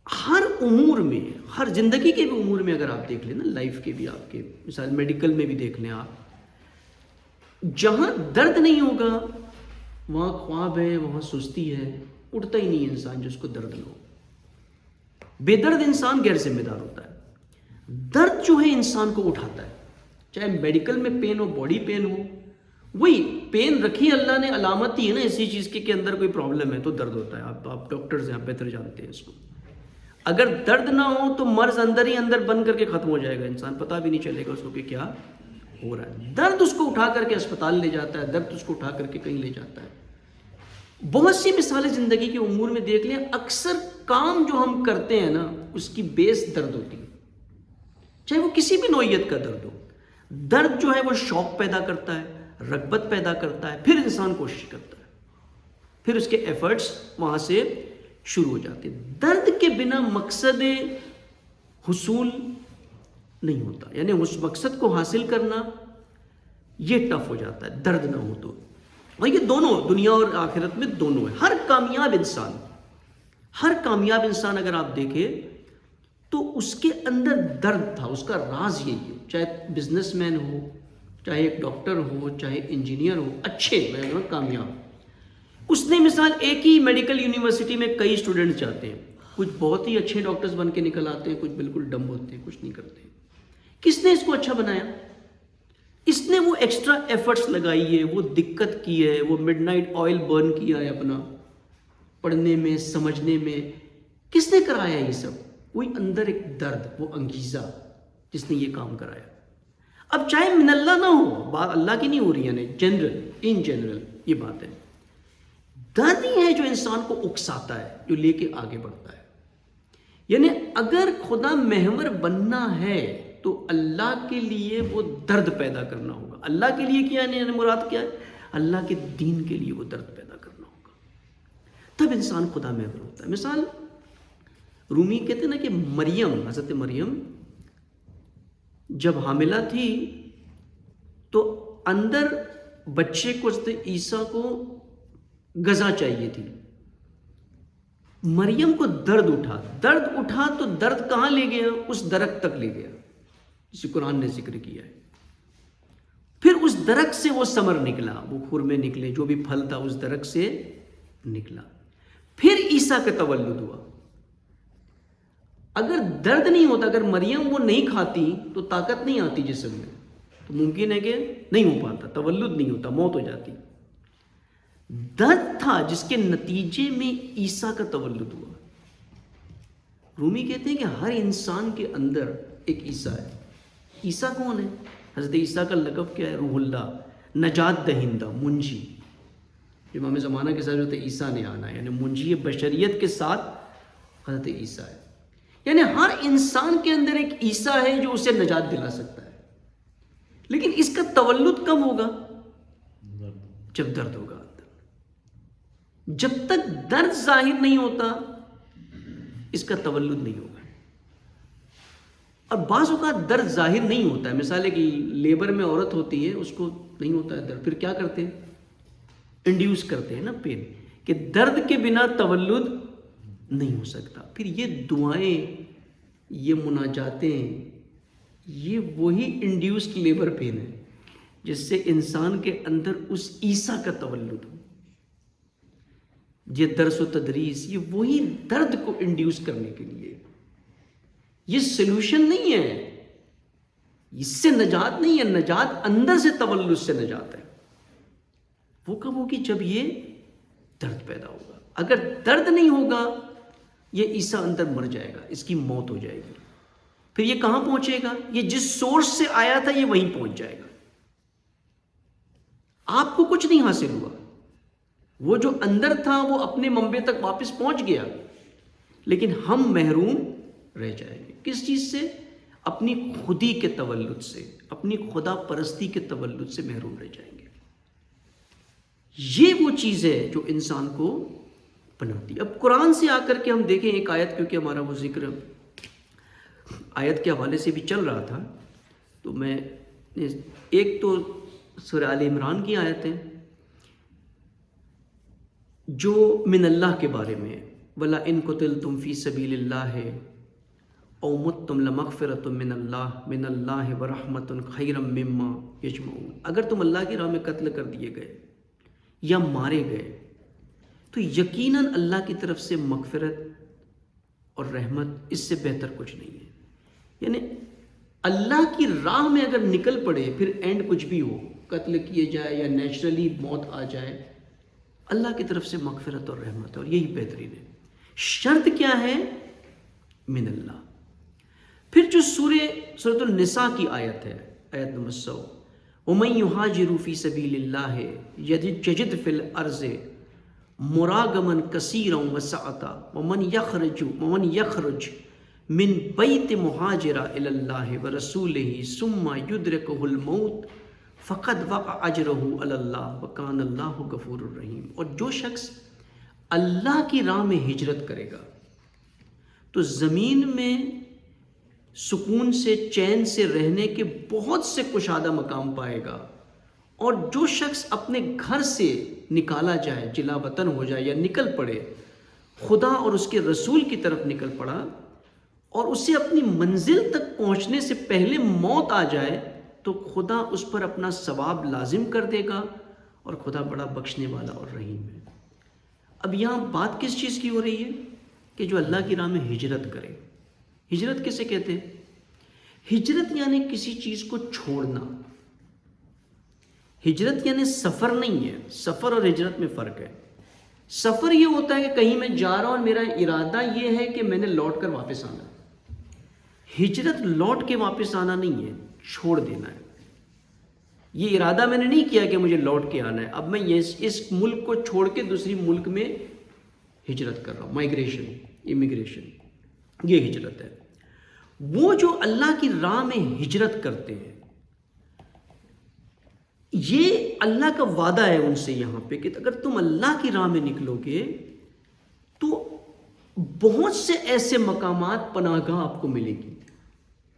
ہر امور میں، ہر زندگی کے بھی امور میں اگر آپ دیکھ لیں نا، لائف کے بھی، آپ کے مثال میڈیکل میں بھی دیکھ لیں آپ، جہاں درد نہیں ہوگا وہاں خواب ہے، وہاں سستی ہے، اٹھتا ہی نہیں ہے انسان جس کو درد نہ ہو۔ بے درد انسان غیر ذمہ دار ہوتا ہے۔ درد جو ہے انسان کو اٹھاتا ہے، چاہے میڈیکل میں پین ہو، باڈی پین ہو، وہی پین رکھی اللہ نے علامت ہی ہے نا اسی چیز کی کہ اندر کوئی پرابلم ہے تو درد ہوتا ہے۔ آپ ڈاکٹرز ہیں، آپ بہتر جانتے ہیں اس کو۔ اگر درد نہ ہو تو مرض اندر ہی اندر بند کر کے ختم ہو جائے گا، انسان پتہ بھی نہیں چلے گا اس کو کہ کیا ہو رہا ہے۔ درد اس کو اٹھا کر کے اسپتال لے جاتا ہے، درد اس کو اٹھا کر کے کہیں لے جاتا ہے۔ بہت سی مثالیں زندگی کے امور میں دیکھ لیں، اکثر کام جو ہم کرتے ہیں نا اس کی بیس درد ہوتی ہے، چاہے وہ کسی بھی نوعیت کا درد ہو۔ درد جو ہے وہ شوق پیدا کرتا ہے، رغبت پیدا کرتا ہے، پھر انسان کوشش کرتا ہے، پھر اس کے ایفرٹس وہاں سے شروع ہو جاتے ہیں۔ درد کے بنا مقصد حصول نہیں ہوتا، یعنی اس مقصد کو حاصل کرنا یہ ٹف ہو جاتا ہے درد نہ ہو تو۔ اور یہ دونوں دنیا اور آخرت میں دونوں ہے۔ ہر کامیاب انسان اگر آپ دیکھیں تو اس کے اندر درد تھا، اس کا راز یہی ہے، چاہے بزنس مین ہو، چاہے ایک ڈاکٹر ہو، چاہے انجینئر ہو، اچھے کامیاب، اس نے مثال ایک ہی میڈیکل یونیورسٹی میں کئی اسٹوڈنٹس جاتے ہیں، کچھ بہت ہی اچھے ڈاکٹرز بن کے نکل آتے ہیں، کچھ بالکل ڈم ہوتے ہیں، کچھ نہیں کرتے۔ کس نے اس کو اچھا بنایا؟ اس نے وہ ایکسٹرا ایفرٹس لگائی ہے، وہ دقت کی ہے، وہ مڈ نائٹ آئل برن کیا ہے اپنا پڑھنے میں، سمجھنے میں۔ کس نے کرایا یہ سب؟ کوئی اندر ایک درد، وہ انگیزہ جس نے یہ کام کرایا۔ اب چاہے من اللہ نہ ہو، بات اللہ کی نہیں ہو رہی، یعنی ان جنرل یہ بات ہے، درد ہی ہے جو انسان کو اکساتا ہے، جو لے کے آگے بڑھتا ہے۔ یعنی اگر خدا محور بننا ہے تو اللہ کے لیے وہ درد پیدا کرنا ہوگا۔ اللہ کے لیے کیا ہے، مراد کیا ہے؟ اللہ کے دین کے لیے وہ درد پیدا کرنا ہوگا، تب انسان خدا محور ہوتا ہے۔ مثال رومی کہتے ہیں نا کہ حضرت مریم جب حاملہ تھی تو اندر بچے کو حضرت عیسیٰ کو غذا چاہیے تھی، مریم کو درد اٹھا تو درد کہاں لے گیا؟ اس درخت تک لے گیا، جسے قرآن نے ذکر کیا ہے۔ پھر اس درخت سے وہ ثمر نکلا، وہ خرمے نکلے، جو بھی پھل تھا اس درخت سے نکلا، پھر عیسیٰ کا تولد ہوا۔ اگر درد نہیں ہوتا، اگر مریم وہ نہیں کھاتی تو طاقت نہیں آتی جسم میں، تو ممکن ہے کہ نہیں ہو پاتا، تولد نہیں ہوتا، موت ہو جاتی۔ درد تھا جس کے نتیجے میں عیسیٰ کا تولد ہوا۔ رومی کہتے ہیں کہ ہر انسان کے اندر ایک عیسیٰ ہے۔ عیسیٰ کون ہے؟ حضرت عیسیٰ کا لقب کیا ہے؟ روح اللہ، نجات دہندہ، منجی۔ امام زمانہ کے ساتھ حضرت عیسیٰ نے آنا ہے، یعنی منجی بشریت کے ساتھ حضرت عیسیٰ ہے۔ یعنی ہر انسان کے اندر ایک عیسیٰ ہے جو اسے نجات دلا سکتا ہے، لیکن اس کا تولد کب ہوگا؟ جب درد ہوگا۔ جب تک درد ظاہر نہیں ہوتا اس کا تولد نہیں ہوگا۔ اور بعض اوقات درد ظاہر نہیں ہوتا ہے، مثال ایک لیبر میں عورت ہوتی ہے، اس کو نہیں ہوتا ہے درد، پھر کیا کرتے ہیں؟ انڈیوس کرتے ہیں نا پین، کہ درد کے بنا تولد نہیں ہو سکتا۔ پھر یہ دعائیں، یہ مناجاتیں، یہ وہی انڈیوسڈ لیبر پین ہے جس سے انسان کے اندر اس عیسیٰ کا تولد ہو۔ یہ درس و تدریس، یہ وہی درد کو انڈیوس کرنے کے لیے، یہ سلوشن نہیں ہے، اس سے نجات نہیں ہے، نجات اندر سے تولد سے نجات ہے۔ وہ کب ہوگی؟ جب یہ درد پیدا ہوگا۔ اگر درد نہیں ہوگا یہ عیسیٰ اندر مر جائے گا، اس کی موت ہو جائے گی۔ پھر یہ کہاں پہنچے گا؟ یہ جس سورس سے آیا تھا یہ وہیں پہنچ جائے گا۔ آپ کو کچھ نہیں حاصل ہوا، وہ جو اندر تھا وہ اپنے منبع تک واپس پہنچ گیا، لیکن ہم محروم رہ جائیں گے۔ کس چیز سے؟ اپنی خودی کے تولد سے، اپنی خدا پرستی کے تولد سے محروم رہ جائیں گے۔ یہ وہ چیز ہے جو انسان کو بناتی۔ اب قرآن سے آ کر کے ہم دیکھیں ایک آیت، کیونکہ ہمارا وہ ذکر آیت کے حوالے سے بھی چل رہا تھا، تو میں ایک تو سورہ آل عمران کی آیت ہے جو من اللہ کے بارے میں ہے، وَلَئِن قُتِلْتُمْ فِي سَبِيلِ اللَّهِ أَوْ مُتْتُمْ لَمَغْفِرَةٌ مِّنَ اللَّهِ وَرَحْمَةٌ خَيْرٌ مِّمَّا يَجْمَعُونَ۔ اگر تم اللہ کی راہ میں قتل کر دیے گئے یا مارے گئے تو یقیناً اللہ کی طرف سے مغفرت اور رحمت اس سے بہتر کچھ نہیں ہے۔ یعنی اللہ کی راہ میں اگر نکل پڑے، پھر اینڈ کچھ بھی ہو، قتل کیے جائے یا نیچرلی موت آ جائے، اللہ کی طرف سے مغفرت اور رحمت ہے، اور یہی بہترین ہے۔ شرط کیا ہے؟ من اللہ۔ پھر جو سورۃ النساء کی آیت ہے، آیت نمبر 100، وَمَن يُهَاجِرُ فِي سَبِيلِ اللَّهِ يَجِدْ فِي الْأَرْضِ مُرَاغَمًا كَثِيرًا وَسَعَةً وَمَن يَخْرُجْ مِن بَيْتِ مُهَاجِرًا إِلَى اللَّهِ وَرَسُولِهِ ثُمَّ يُدْرِكُهُ الْمَوْتُ فقد وقع اجرہ علی اللہ وکان اللہ غفور الرحیم. اور جو شخص اللہ کی راہ میں ہجرت کرے گا تو زمین میں سکون سے چین سے رہنے کے بہت سے کشادہ مقام پائے گا. اور جو شخص اپنے گھر سے نکالا جائے، جلا وطن ہو جائے یا نکل پڑے، خدا اور اس کے رسول کی طرف نکل پڑا اور اسے اپنی منزل تک پہنچنے سے پہلے موت آ جائے تو خدا اس پر اپنا ثواب لازم کر دے گا، اور خدا بڑا بخشنے والا اور رحیم ہے. اب یہاں بات کس چیز کی ہو رہی ہے؟ کہ جو اللہ کی راہ میں ہجرت کرے. ہجرت کسے کہتے ہیں؟ ہجرت یعنی کسی چیز کو چھوڑنا. ہجرت یعنی سفر نہیں ہے. سفر اور ہجرت میں فرق ہے. سفر یہ ہوتا ہے کہ کہیں میں جا رہا ہوں اور میرا ارادہ یہ ہے کہ میں نے لوٹ کر واپس آنا. ہجرت لوٹ کے واپس آنا نہیں ہے، چھوڑ دینا ہے. یہ ارادہ میں نے نہیں کیا کہ مجھے لوٹ کے آنا ہے، اب میں اس ملک کو چھوڑ کے دوسری ملک میں ہجرت کر رہا ہوں. مائگریشن، امیگریشن، یہ ہجرت ہے. وہ جو اللہ کی راہ میں ہجرت کرتے ہیں، یہ اللہ کا وعدہ ہے ان سے یہاں پہ کہ اگر تم اللہ کی راہ میں نکلو گے تو بہت سے ایسے مقامات، پناہ گاہ آپ کو ملے گی.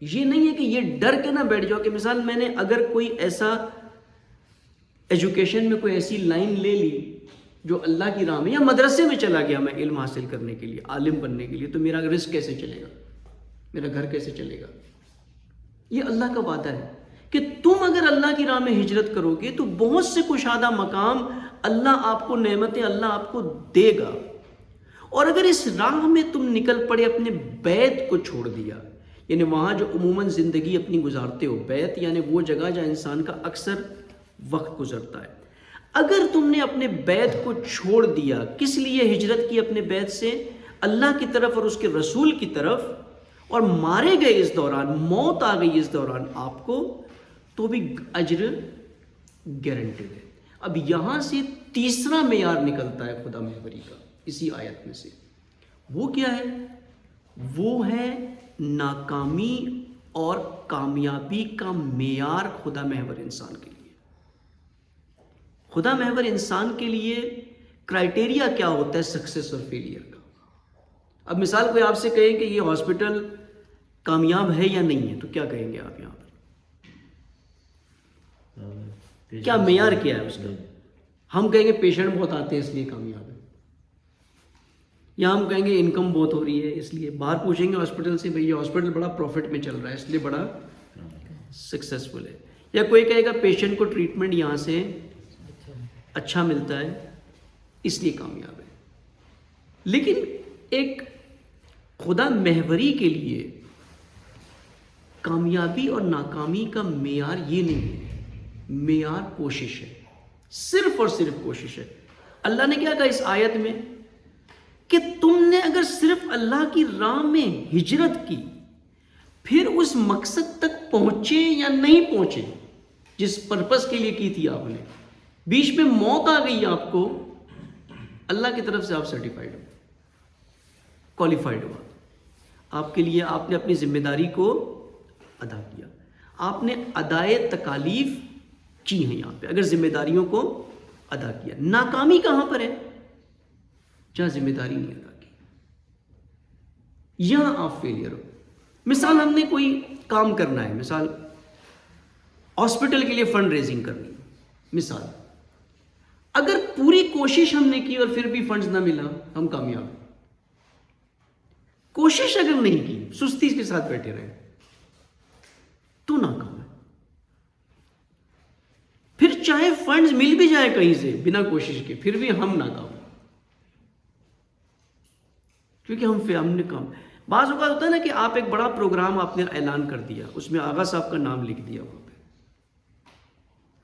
یہ نہیں ہے کہ یہ ڈر کے نہ بیٹھ جاؤ کہ مثال میں نے اگر کوئی ایسا ایجوکیشن میں کوئی ایسی لائن لے لی جو اللہ کی راہ میں، یا مدرسے میں چلا گیا میں علم حاصل کرنے کے لیے، عالم بننے کے لیے، تو میرا رزق کیسے چلے گا، میرا گھر کیسے چلے گا. یہ اللہ کا وعدہ ہے کہ تم اگر اللہ کی راہ میں ہجرت کرو گے تو بہت سے کشادہ مقام اللہ آپ کو، نعمتیں اللہ آپ کو دے گا. اور اگر اس راہ میں تم نکل پڑے، اپنے بیت کو چھوڑ دیا، یعنی وہاں جو عموماً زندگی اپنی گزارتے ہو، بیت یعنی وہ جگہ جہاں انسان کا اکثر وقت گزرتا ہے، اگر تم نے اپنے بیت کو چھوڑ دیا، کس لیے ہجرت کی اپنے بیت سے؟ اللہ کی طرف اور اس کے رسول کی طرف، اور مارے گئے اس دوران، موت آ گئی اس دوران آپ کو، تو بھی اجر گارنٹیڈ ہے. اب یہاں سے تیسرا معیار نکلتا ہے خدا محوری کا اسی آیت میں سے. وہ کیا ہے؟ وہ ہے ناکامی اور کامیابی کا معیار خدا محور انسان کے لیے. خدا محور انسان کے لیے کرائٹیریا کیا ہوتا ہے سکسیس اور فیلئر کا؟ اب مثال کوئی آپ سے کہے کہ یہ ہاسپٹل کامیاب ہے یا نہیں ہے تو کیا کہیں گے آپ یہاں پر؟ کیا معیار کیا ہے اس کا؟ ہم کہیں گے پیشنٹ بہت آتے ہیں اس لیے کامیاب ہے، یا ہم کہیں گے انکم بہت ہو رہی ہے اس لیے. باہر پوچھیں گے ہاسپٹل سے، بھئی یہ ہاسپٹل بڑا پروفٹ میں چل رہا ہے اس لیے بڑا سکسیسفل ہے. یا کوئی کہے گا پیشنٹ کو ٹریٹمنٹ یہاں سے اچھا ملتا ہے اس لیے کامیاب ہے. لیکن ایک خدا محوری کے لیے کامیابی اور ناکامی کا معیار یہ نہیں ہے. معیار کوشش ہے، صرف اور صرف کوشش ہے. اللہ نے کیا کہا اس آیت میں کہ تم نے اگر صرف اللہ کی راہ میں ہجرت کی، پھر اس مقصد تک پہنچے یا نہیں پہنچے جس پرپس کے لیے کی تھی آپ نے، بیچ میں موت آ گئی آپ کو، اللہ کی طرف سے آپ سرٹیفائیڈ ہو، کوالیفائڈ ہوا. آپ کے لیے آپ نے اپنی ذمہ داری کو ادا کیا، آپ نے ادائے تکالیف کی ہیں یہاں پہ اگر ذمہ داریوں کو ادا کیا. ناکامی کہاں پر ہے؟ جہاں ذمہ داری نہیں ادا کی، یہاں آپ فیلئر ہو. مثال ہم نے کوئی کام کرنا ہے، مثال ہاسپٹل کے لیے فنڈ ریزنگ کرنی ہے، مثال اگر پوری کوشش ہم نے کی اور پھر بھی فنڈز نہ ملا، ہم کامیاب. کوشش اگر نہیں کی، سستی کے ساتھ بیٹھے رہے تو ناکام ہے. پھر چاہے فنڈز مل بھی جائے کہیں سے بنا کوشش کے، پھر بھی ہم ناکام، کیونکہ ہم نے کام. بعض اوقات ہوتا ہے نا کہ آپ ایک بڑا پروگرام آپ نے اعلان کر دیا، اس میں آغا صاحب کا نام لکھ دیا وہاں پہ.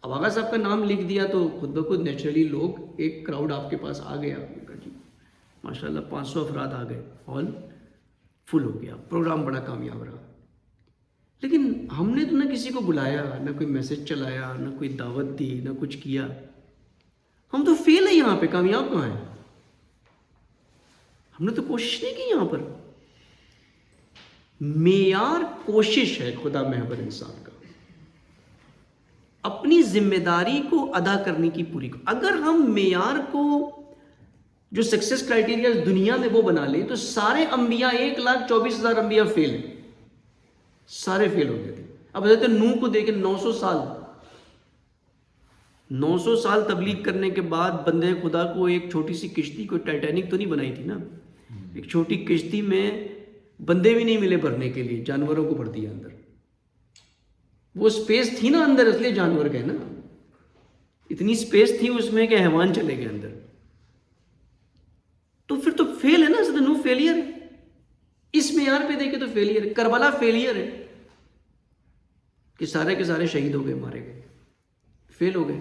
اب آغا صاحب کا نام لکھ دیا تو خود بخود نیچرلی لوگ، ایک کراؤڈ آپ کے پاس آ گیا، آپ نے کہا جی ماشاءاللہ 500 افراد آ گئے، ہال فل ہو گیا، پروگرام بڑا کامیاب رہا. لیکن ہم نے تو نہ کسی کو بلایا، نہ کوئی میسج چلایا، نہ کوئی دعوت دی، نہ کچھ کیا. ہم تو فیل ہیں یہاں پہ، کامیاب کہاں ہیں؟ ہم نے تو کوشش نہیں کی. یہاں پر معیار کوشش ہے خدا محور انسان کا. اپنی ذمہ داری کو ادا کرنے کی پوری. اگر ہم معیار کو جو سکسیس کرائٹیریا دنیا میں وہ بنا لیں تو سارے انبیاء 1,24,000 انبیاء فیل ہیں, سارے فیل ہو گئے تھے. اب حضرت نوح کو دیکھیں, 900 سال تبلیغ کرنے کے بعد بندے خدا کو ایک چھوٹی سی کشتی, کوئی ٹائٹینک تو نہیں بنائی تھی نا, ایک چھوٹی کشتی میں بندے بھی نہیں ملے بھرنے کے لیے, جانوروں کو بھر دیا اندر. وہ سپیس تھی نا اندر, اس لیے جانور گئے نا, اتنی سپیس تھی اس میں کہ حیوان چلے گئے اندر. تو پھر تو فیل ہے نا, حضرت نوح فیلئر ہے. اس معیار پہ دیکھے تو فیلئر ہے. کربلا فیلئر ہے کہ سارے کے سارے شہید ہو گئے, مارے گئے, فیل ہو گئے.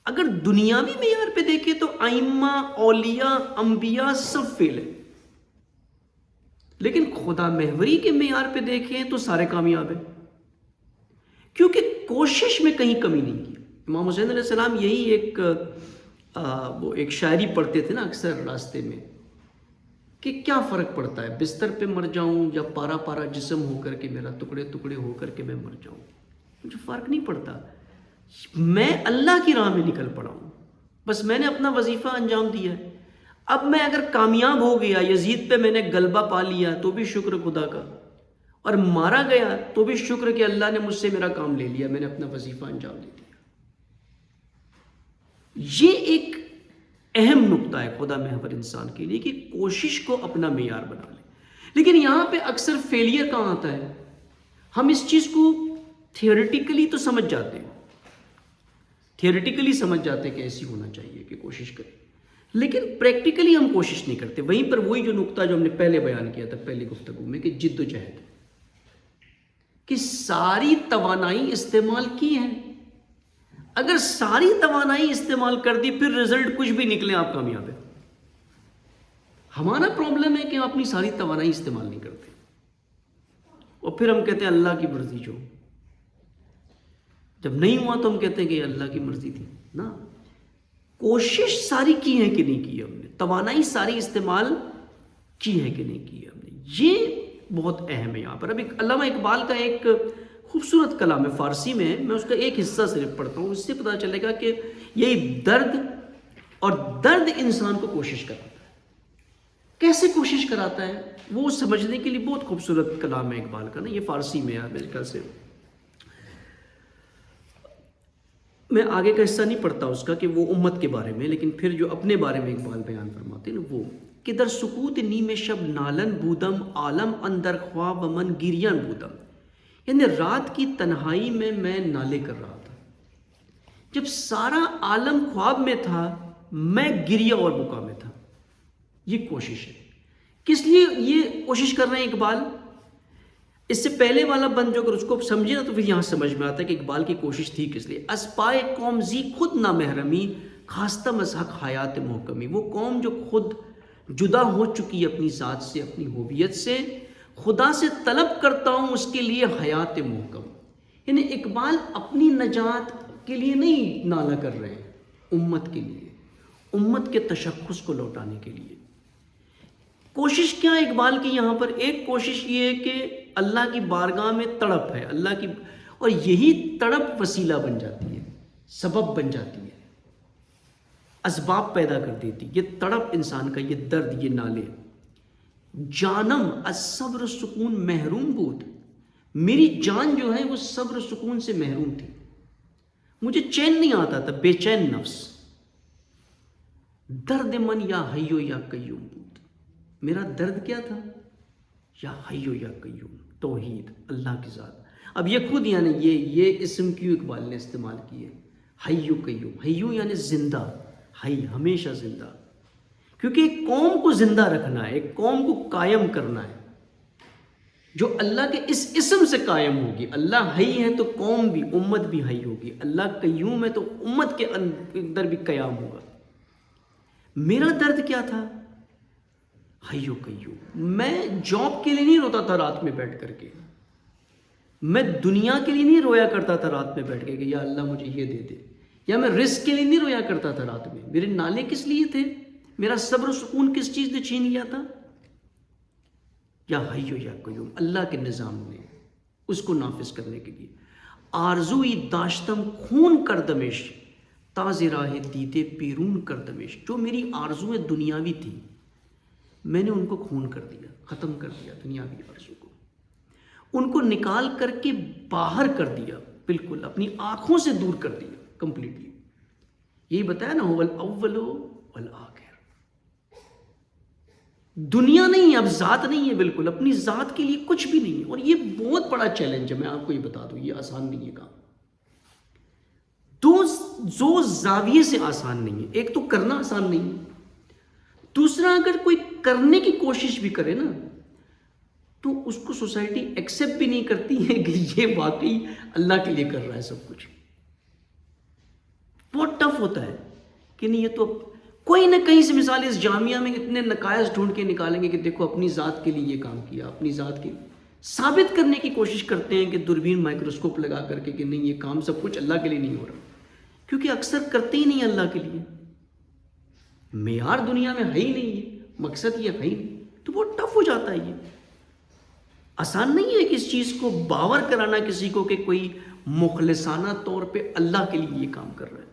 اگر دنیاوی معیار پہ دیکھے تو ائمہ, اولیاء, انبیاء سب فیل ہیں. لیکن خدا محوری کے معیار پہ دیکھیں تو سارے کامیاب ہیں, کیونکہ کوشش میں کہیں کمی نہیں کی. امام حسین علیہ السلام یہی وہ ایک شاعری پڑھتے تھے نا اکثر راستے میں, کہ کیا فرق پڑتا ہے بستر پہ مر جاؤں یا پارا پارا جسم ہو کر کے, میرا ٹکڑے ٹکڑے ہو کر کے میں مر جاؤں, مجھے فرق نہیں پڑتا. میں اللہ کی راہ میں نکل پڑا ہوں, بس میں نے اپنا وظیفہ انجام دیا ہے. اب میں اگر کامیاب ہو گیا, یزید پہ میں نے غلبہ پا لیا تو بھی شکر خدا کا, اور مارا گیا تو بھی شکر کہ اللہ نے مجھ سے میرا کام لے لیا, میں نے اپنا وظیفہ انجام دے دیا. یہ ایک اہم نقطہ ہے خدا محور انسان کے لیے کہ کوشش کو اپنا معیار بنا لے. لیکن یہاں پہ اکثر فیلئر کہاں آتا ہے؟ ہم اس چیز کو تھیوریٹیکلی تو سمجھ جاتے ہیں, تھیوریٹیکلی سمجھ جاتے ہیں کہ ایسی ہونا چاہیے کہ کوشش کریں, لیکن پریکٹیکلی ہم کوشش نہیں کرتے. وہیں پر وہی جو نقطہ جو ہم نے پہلے بیان کیا تھا پہلی گفتگو میں, کہ جد و جہد, کہ ساری توانائی استعمال کی ہے. اگر ساری توانائی استعمال کر دی پھر رزلٹ کچھ بھی نکلے آپ کامیاب ہیں. ہمارا پرابلم ہے کہ ہم اپنی ساری توانائی استعمال نہیں کرتے, اور پھر ہم کہتے ہیں اللہ کی مرضی, جو جب نہیں ہوا تو ہم کہتے ہیں کہ یہ اللہ کی مرضی تھی نا. کوشش ساری کی ہے کہ نہیں کی ہے ہم نے, توانائی ساری استعمال کی ہے کہ نہیں کی ہے ہم نے. یہ بہت اہم ہے یہاں پر. اب ایک علامہ اقبال کا ایک خوبصورت کلام ہے فارسی میں, میں اس کا ایک حصہ صرف پڑھتا ہوں, اس سے پتہ چلے گا کہ یہی درد, اور درد انسان کو کوشش کراتا ہے. کیسے کوشش کراتا ہے وہ سمجھنے کے لیے بہت خوبصورت کلام ہے اقبال کا نا, یہ فارسی میں ہے میرے خیال سے. میں آگے کا حصہ نہیں پڑھتا اس کا کہ وہ امت کے بارے میں, لیکن پھر جو اپنے بارے میں اقبال بیان فرماتے ہیں نا وہ, کہ در سکوت نیم شب نالن بودم عالم اندر خواب من گریان بودم. یعنی رات کی تنہائی میں نالے کر رہا تھا, جب سارا عالم خواب میں تھا میں گریا اور بکا میں تھا. یہ کوشش ہے. کس لیے یہ کوشش کر رہے ہیں اقبال؟ اس سے پہلے والا بند جو اگر اس کو سمجھے نا تو پھر یہاں سمجھ میں آتا ہے کہ اقبال کی کوشش تھی کس لیے. اسپائے قوم زی خود نہ محرمی خواستہ مذہق حیات محکمی. وہ قوم جو خود جدا ہو چکی اپنی ذات سے, اپنی ہویت سے, خدا سے طلب کرتا ہوں اس کے لیے حیات محکم. یعنی اقبال اپنی نجات کے لیے نہیں نالا کر رہے ہیں, امت کے لیے, امت کے تشخص کو لوٹانے کے لیے. کوشش کیا ہے اقبال کی یہاں پر؟ ایک کوشش یہ ہے کہ اللہ کی بارگاہ میں تڑپ ہے, اللہ کی, اور یہی تڑپ وسیلہ بن جاتی ہے, سبب بن جاتی ہے, اسباب پیدا کر دیتی. یہ تڑپ انسان کا, یہ درد, یہ نالے. جانم از صبر سکون محروم بود. میری جان جو ہے وہ صبر سکون سے محروم تھی, مجھے چین نہیں آتا تھا, بے چین نفس. درد من یا حیو یا قیوم بود. میرا درد کیا تھا؟ یا حیو یا قیوم, توحید, اللہ کی ذات. اب یہ خود یعنی یہ اسم کیوں اقبال نے استعمال کیے, حیو قیوم. حیو یعنی زندہ, حی ہمیشہ زندہ, کیونکہ ایک قوم کو زندہ رکھنا ہے, ایک قوم کو قائم کرنا ہے جو اللہ کے اس اسم سے قائم ہوگی. اللہ حی ہے تو قوم بھی, امت بھی حی ہوگی. اللہ قیوم ہے تو امت کے اندر بھی قیام ہوگا. میرا درد کیا تھا؟ حیو قیوم. میں جاب کے لیے نہیں روتا تھا رات میں بیٹھ کر کے, میں دنیا کے لیے نہیں رویا کرتا تھا رات میں بیٹھ کے کہ یا اللہ مجھے یہ دے دے, یا میں رزق کے لیے نہیں رویا کرتا تھا رات میں. میرے نالے کس لیے تھے؟ میرا صبر و سکون کس چیز نے چھین لیا تھا؟ یا حیو یا قیوم, اللہ کے نظام میں, اس کو نافذ کرنے کے لیے. آرزوی داشتم خون کردمش تاز راہ دیتے پیرون کردمش. جو میری آرزویں دنیاوی تھی میں نے ان کو خون کر دیا, ختم کر دیا دنیاوی آرزو کو, ان کو نکال کر کے باہر کر دیا, بالکل اپنی آنکھوں سے دور کر دیا کمپلیٹلی. یہی بتایا نا هو الاول والآخر. دنیا نہیں ہے, اب ذات نہیں ہے, بالکل اپنی ذات کے لیے کچھ بھی نہیں ہے. اور یہ بہت بڑا چیلنج ہے, میں آپ کو یہ بتا دوں, یہ آسان نہیں ہے کام. دو زاویے سے آسان نہیں ہے. ایک تو کرنا آسان نہیں ہے, دوسرا اگر کوئی کرنے کی کوشش بھی کرے نا تو اس کو سوسائٹی ایکسیپٹ بھی نہیں کرتی ہے کہ یہ واقعی اللہ کے لیے کر رہا ہے سب کچھ. بہت ٹف ہوتا ہے کہ نہیں, یہ تو کوئی نہ کہیں سے مثال اس جامعہ میں اتنے نقائص ڈھونڈ کے نکالیں گے کہ دیکھو اپنی ذات کے لیے یہ کام کیا, اپنی ذات کی ثابت کرنے کی کوشش کرتے ہیں کہ دوربین مائکروسکوپ لگا کر کے کہ نہیں یہ کام سب کچھ اللہ کے لیے نہیں ہو رہا, کیونکہ اکثر کرتے ہی نہیں اللہ کے لیے. معیار دنیا میں ہے ہی نہیں ہے, مقصد یہ ہے ہی نہیں, تو بہت ٹف ہو جاتا ہے. یہ آسان نہیں ہے کہ اس چیز کو باور کرانا کسی کو کہ کوئی مخلصانہ طور پہ اللہ کے لیے یہ کام کر رہا ہے.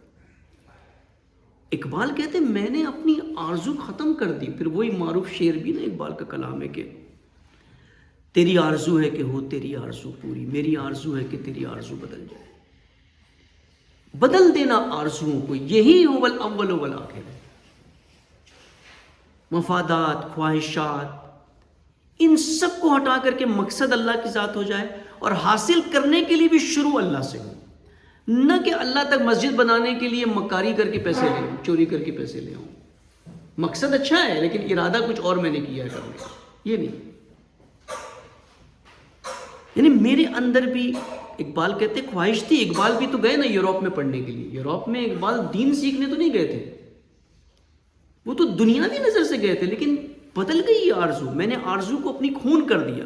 اقبال کہتے ہیں میں نے اپنی آرزو ختم کر دی. پھر وہی معروف شعر بھی نا اقبال کا کلام ہے کہ تیری آرزو ہے کہ ہو تیری آرزو پوری, میری آرزو ہے کہ تیری آرزو بدل جائے. بدل دینا آرزوؤں کو, یہی هو الاول والآخر ہے. مفادات, خواہشات, ان سب کو ہٹا کر کے مقصد اللہ کی ذات ہو جائے, اور حاصل کرنے کے لیے بھی شروع اللہ سے ہو. نہ کہ اللہ تک مسجد بنانے کے لیے مکاری کر کے پیسے لے, چوری کر کے پیسے لے آؤں. مقصد اچھا ہے لیکن ارادہ کچھ اور میں نے کیا ہے کرنے کا, یہ نہیں. یعنی میرے اندر بھی اقبال کہتے خواہش تھی. اقبال بھی تو گئے نا یوروپ میں پڑھنے کے لیے. یوروپ میں اقبال دین سیکھنے تو نہیں گئے تھے, وہ تو دنیاوی نظر سے گئے تھے, لیکن بدل گئی یہ آرزو. میں نے آرزو کو اپنی خون کر دیا.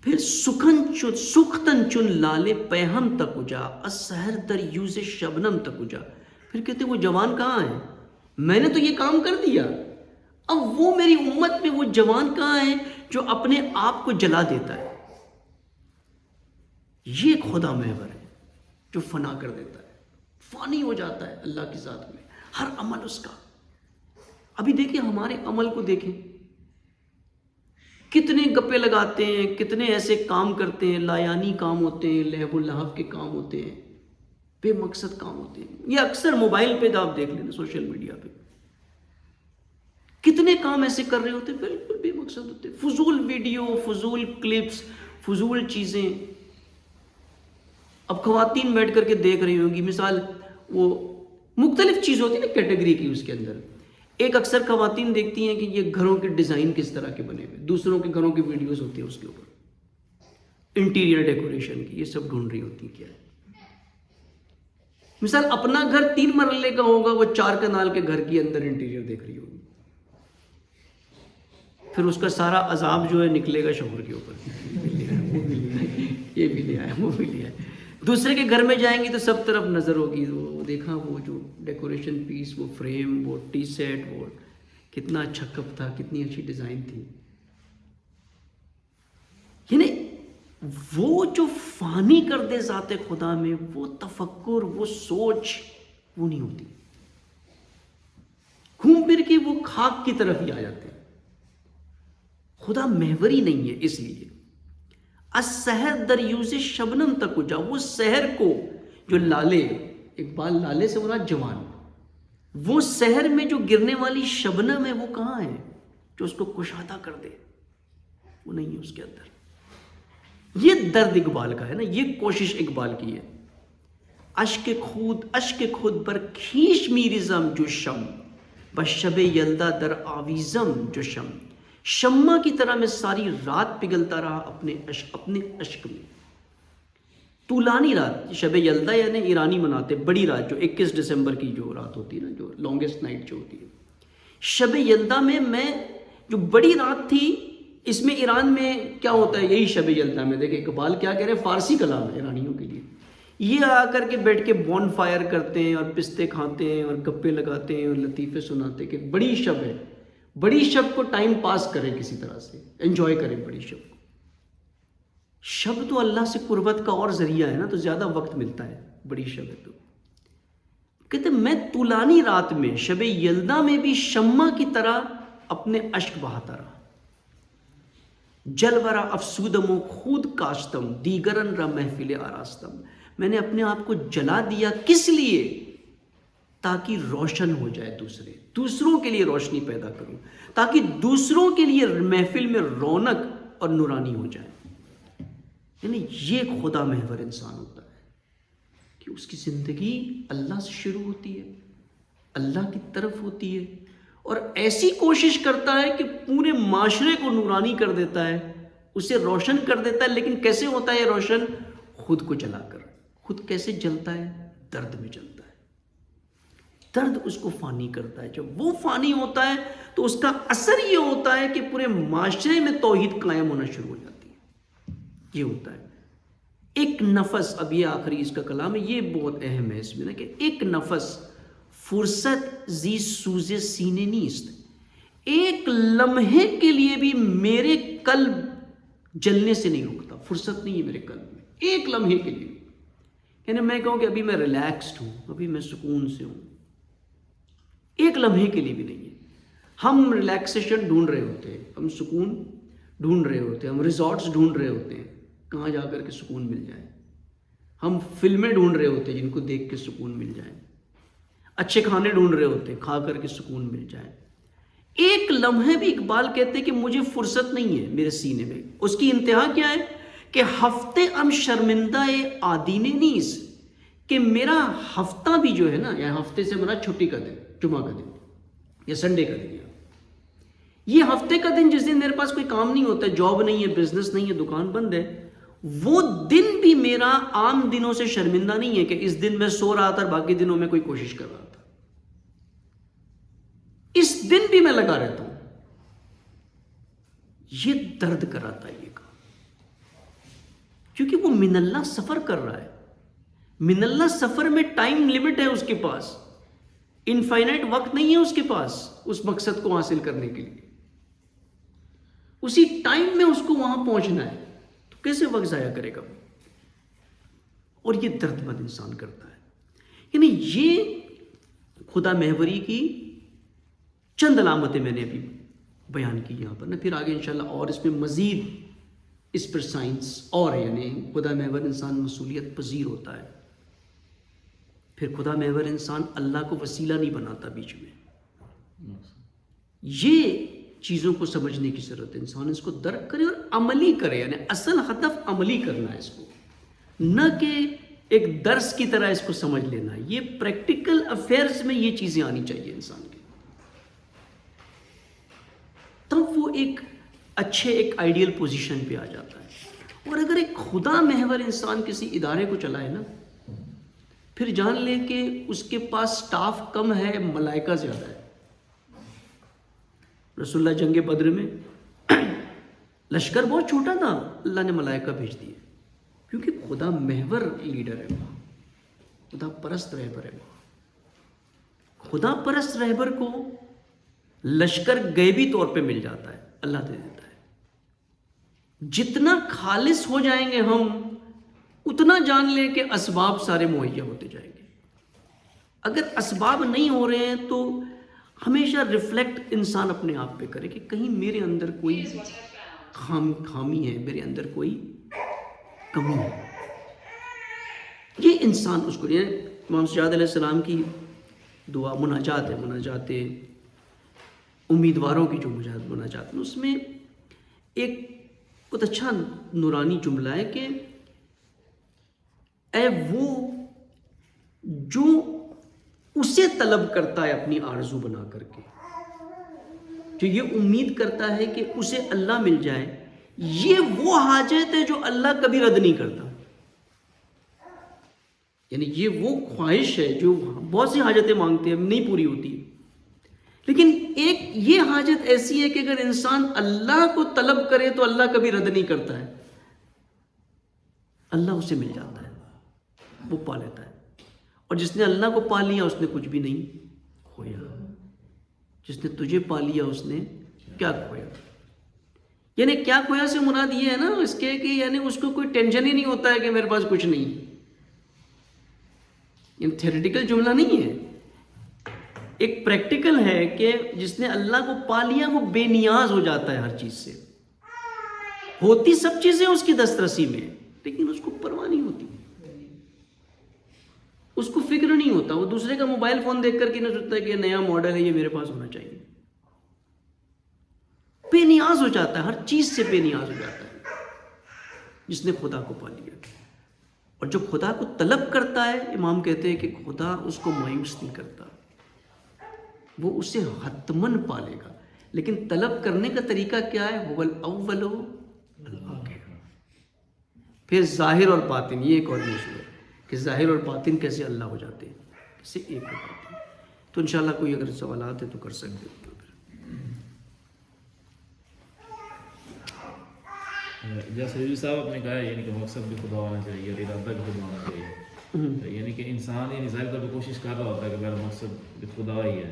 پھر سختن چن لالے پیہم تک اجا اسحر در یوز شبنم تک اجا. پھر کہتے وہ جوان کہاں ہیں, میں نے تو یہ کام کر دیا, اب وہ میری امت میں وہ جوان کہاں ہیں جو اپنے آپ کو جلا دیتا ہے. یہ ایک خدا محور ہے جو فنا کر دیتا ہے, فانی ہو جاتا ہے اللہ کی ذات میں ہر عمل اس کا. ابھی دیکھیں ہمارے عمل کو دیکھیں, کتنے گپے لگاتے ہیں, کتنے ایسے کام کرتے ہیں, لایانی کام ہوتے ہیں, لہو و لہب کے کام ہوتے ہیں, بے مقصد کام ہوتے ہیں. یہ اکثر موبائل پہ آپ دیکھ لینا, سوشل میڈیا پہ کتنے کام ایسے کر رہے ہوتے ہیں بالکل بے مقصد ہوتے ہیں. فضول ویڈیو, فضول کلپس, فضول چیزیں. اب خواتین بیٹھ کر کے دیکھ رہی ہوں گی, مثال وہ مختلف چیز ہوتی ہے نا کیٹیگری کی, اس کے اندر ایک اکثر خواتین دیکھتی ہیں کہ یہ گھروں کے ڈیزائن کس طرح کے بنے ہوئے, دوسروں کے گھروں کی ویڈیوز ہوتی ہیں اس کے اوپر انٹیریئر ڈیکوریشن کی, یہ سب ڈھونڈ رہی ہوتی ہیں کیا ہے. مثال اپنا گھر 3 مرلے کا ہوگا, وہ 4 کنال کے گھر کے اندر انٹیریئر دیکھ رہی ہوگی. پھر اس کا سارا عذاب جو ہے نکلے گا شوہر کے اوپر, یہ بھی لے آیا, وہ بھی لے آیا. دوسرے کے گھر میں جائیں گی تو سب طرف نظر ہوگی, وہ دیکھا وہ جو ڈیکوریشن پیس, وہ فریم, وہ ٹی سیٹ, وہ کتنا اچھا کپ تھا, کتنی اچھی ڈیزائن تھی. یعنی وہ جو فانی کر دے ذات خدا میں, وہ تفکر, وہ سوچ وہ نہیں ہوتی. گھوم پھر کے وہ خاک کی طرف ہی آ جاتے ہیں. خدا محوری نہیں ہے. اس لیے السحر در یوز شبنم تک اجا, وہ سحر کو جو لالے, اقبال لالے سے مراد جوان, وہ سحر میں جو گرنے والی شبنم ہے وہ کہاں ہے جو اس کو کشادہ کر دے, وہ نہیں ہے اس کے اندر. یہ درد اقبال کا ہے نا, یہ کوشش اقبال کی ہے. اشک خود بر کھیش میریزم جو شم بشب یلدا در آویزم جو شم. شمع کی طرح میں ساری رات پگھلتا رہا اپنے اشک میں. طولانی رات, شب یلدا یعنی ایرانی مناتے بڑی رات, جو 21 دسمبر کی جو رات ہوتی ہے نا, جو لانگسٹ نائٹ جو ہوتی ہے, شب یلدا میں جو بڑی رات تھی, اس میں ایران میں کیا ہوتا ہے, یہی شب یلدا میں. دیکھیں اقبال کیا کہہ رہے ہیں, فارسی کلام ہے ایرانیوں کے لیے. یہ آ کر کے بیٹھ کے بون فائر کرتے ہیں اور پستے کھاتے ہیں اور گپے لگاتے ہیں اور لطیفے سناتے کہ بڑی شب ہے. بڑی شب کو ٹائم پاس کریں کسی طرح سے, انجوائے کریں بڑی شب کو. شب تو اللہ سے قربت کا اور ذریعہ ہے نا، تو زیادہ وقت ملتا ہے، بڑی شب ہے تو کہتے میں طولانی رات میں شب یلدا میں بھی شمع کی طرح اپنے اشک بہاتا رہا. جلورا افسودم و خود کاشتم دیگرن را محفل آراستم. میں نے اپنے آپ کو جلا دیا، کس لیے؟ تاکہ روشن ہو جائے دوسروں کے لیے روشنی پیدا کروں، تاکہ دوسروں کے لیے محفل میں رونق اور نورانی ہو جائے. یعنی یہ خدا محور انسان ہوتا ہے کہ اس کی زندگی اللہ سے شروع ہوتی ہے، اللہ کی طرف ہوتی ہے، اور ایسی کوشش کرتا ہے کہ پورے معاشرے کو نورانی کر دیتا ہے، اسے روشن کر دیتا ہے. لیکن کیسے ہوتا ہے یہ روشن؟ خود کو جلا کر. خود کیسے جلتا ہے؟ درد میں جلتا ہے. درد اس کو فانی کرتا ہے. جب وہ فانی ہوتا ہے تو اس کا اثر یہ ہوتا ہے کہ پورے معاشرے میں توحید قائم ہونا شروع ہو جاتی ہے. یہ ہوتا ہے ایک نفس. اب یہ آخری اس کا کلام ہے، یہ بہت اہم ہے اس میں نا، کہ ایک نفس فرصت زی سوز سینے نیست. ایک لمحے کے لیے بھی میرے قلب جلنے سے نہیں رکتا. فرصت نہیں ہے میرے قلب میں ایک لمحے کے لیے. یعنی میں کہوں کہ ابھی میں ریلیکسڈ ہوں، ابھی میں سکون سے ہوں، ایک لمحے کے لیے بھی نہیں ہے. ہم ریلیکسیشن ڈھونڈ رہے ہوتے ہیں، ہم سکون ڈھونڈ رہے ہوتے ہیں، ہم ریزورٹس ڈھونڈ رہے ہوتے ہیں کہاں جا کر کے سکون مل جائے. ہم فلمیں ڈھونڈ رہے ہوتے ہیں جن کو دیکھ کے سکون مل جائے. اچھے کھانے ڈھونڈ رہے ہوتے ہیں کھا کر کے سکون مل جائے. ایک لمحے بھی اقبال کہتے ہیں کہ مجھے فرصت نہیں ہے میرے سینے میں. اس کی انتہا کیا ہے کہ ہفتے ام شرمندہ آدین نیز، کہ میرا ہفتہ بھی جو ہے نا، یا ہفتے سے مراد چھٹی کا دن، جمعہ کا دن یا سنڈے کا دن، یہ ہفتے کا دن جس دن میرے پاس کوئی کام نہیں ہوتا ہے، جاب نہیں ہے، بزنس نہیں ہے، دکان بند ہے، وہ دن بھی میرا عام دنوں سے شرمندہ نہیں ہے کہ اس دن میں سو رہا تھا اور باقی دنوں میں کوئی کوشش کر رہا تھا. اس دن بھی میں لگا رہتا ہوں. یہ درد کراتا ہے یہ کام، کیونکہ وہ من اللہ سفر کر رہا ہے. من اللہ سفر میں ٹائم لمٹ ہے اس کے پاس، انفائنائٹ وقت نہیں ہے اس کے پاس اس مقصد کو حاصل کرنے کے لیے. اسی ٹائم میں اس کو وہاں پہنچنا ہے، تو کیسے وقت ضائع کرے گا؟ اور یہ درد مند انسان کرتا ہے. یعنی یہ خدا محوری کی چند علامتیں میں نے ابھی بیان کی یہاں پر نا. پھر آگے انشاءاللہ اور اس میں مزید اس پر سائنس اور یعنی خدا محور انسان مسئولیت پذیر ہوتا ہے. پھر خدا محور انسان اللہ کو وسیلہ نہیں بناتا بیچ میں. یہ چیزوں کو سمجھنے کی ضرورت ہے. انسان اس کو درک کرے اور عملی کرے. یعنی اصل ہدف عملی کرنا ہے اس کو، نہ کہ ایک درس کی طرح اس کو سمجھ لینا. یہ پریکٹیکل افیئرز میں یہ چیزیں آنی چاہیے انسان کے، تب وہ ایک اچھے ایک آئیڈیل پوزیشن پہ آ جاتا ہے. اور اگر ایک خدا محور انسان کسی ادارے کو چلائے نا، پھر جان لے کہ اس کے پاس سٹاف کم ہے، ملائکہ زیادہ ہے. رسول اللہ جنگ بدر میں لشکر بہت چھوٹا تھا، اللہ نے ملائکہ بھیج دیے، کیونکہ خدا محور لیڈر ہے وہاں، خدا پرست رہبر ہے وہاں. خدا پرست رہبر کو لشکر غیبی طور پہ مل جاتا ہے، اللہ دے دیتا ہے. جتنا خالص ہو جائیں گے ہم، اتنا جان لیں کہ اسباب سارے مہیا ہوتے جائیں گے. اگر اسباب نہیں ہو رہے ہیں تو ہمیشہ ریفلیکٹ انسان اپنے آپ پہ کرے کہ کہیں میرے اندر کوئی خامی ہے، میرے اندر کوئی کمی ہے. یہ انسان اس کو، امام سجاد علیہ السلام کی دعا مناجات ہے، مناجات امیدواروں کی جو مناجات ہے، اس میں ایک بہت اچھا نورانی جملہ ہے کہ اے وہ جو اسے طلب کرتا ہے اپنی آرزو بنا کر کے، جو یہ امید کرتا ہے کہ اسے اللہ مل جائے، یہ وہ حاجت ہے جو اللہ کبھی رد نہیں کرتا. یعنی یہ وہ خواہش ہے جو بہت سی حاجتیں مانگتے ہیں نہیں پوری ہوتی، لیکن ایک یہ حاجت ایسی ہے کہ اگر انسان اللہ کو طلب کرے تو اللہ کبھی رد نہیں کرتا ہے، اللہ اسے مل جاتا ہے، وہ پا لیتا ہے. اور جس نے اللہ کو پا لیا اس نے کچھ بھی نہیں کھویا، جس نے تجھے پا لیا اس نے کیا کھویا. یعنی کیا کھویا سے مراد یہ ہے نا اس کے کہ یعنی اس کو کوئی ٹینشن ہی نہیں ہوتا ہے کہ میرے پاس کچھ نہیں، یہ تھیوریٹیکل جملہ نہیں ہے، ایک پریکٹیکل ہے کہ جس نے اللہ کو پا لیا وہ بے نیاز ہو جاتا ہے ہر چیز سے، ہوتی سب چیزیں اس کی دسترسی میں لیکن اس کو پرواہ نہیں ہوتی، اس کو فکر نہیں ہوتا، وہ دوسرے کا موبائل فون دیکھ کر کے نہ سوچتا ہے کہ یہ نیا ماڈل ہے یہ میرے پاس ہونا چاہیے، بے نیاز ہو جاتا ہے، ہر چیز سے بے نیاز ہو جاتا ہے جس نے خدا کو پا لیا۔ اور جو خدا کو طلب کرتا ہے، امام کہتے ہیں کہ خدا اس کو مایوس نہیں کرتا، وہ اسے حتماً پالے گا، لیکن طلب کرنے کا طریقہ کیا ہے؟ هو الاول والآخر۔ پھر ظاہر اور باطن، یہ ایک اور موضوع ہے کہ ظاہر اور باطن کیسے اللہ ہو جاتے ہیں، کیسے ایک ہو جاتے ہیں۔ تو انشاءاللہ کوئی اگر سوالات ہیں تو کر سکتے ہیں۔ جیسے حضور صاحب آپ نے کہا ہے یعنی کہ مقصد بھی خدا ہونا چاہیے اور ارادہ بھی خدا ہونا چاہیے، یعنی کہ انسان یعنی ظاہر طور پہ کوشش کر رہا ہوتا ہے کہ میرا مقصد بھی خدا ہی ہے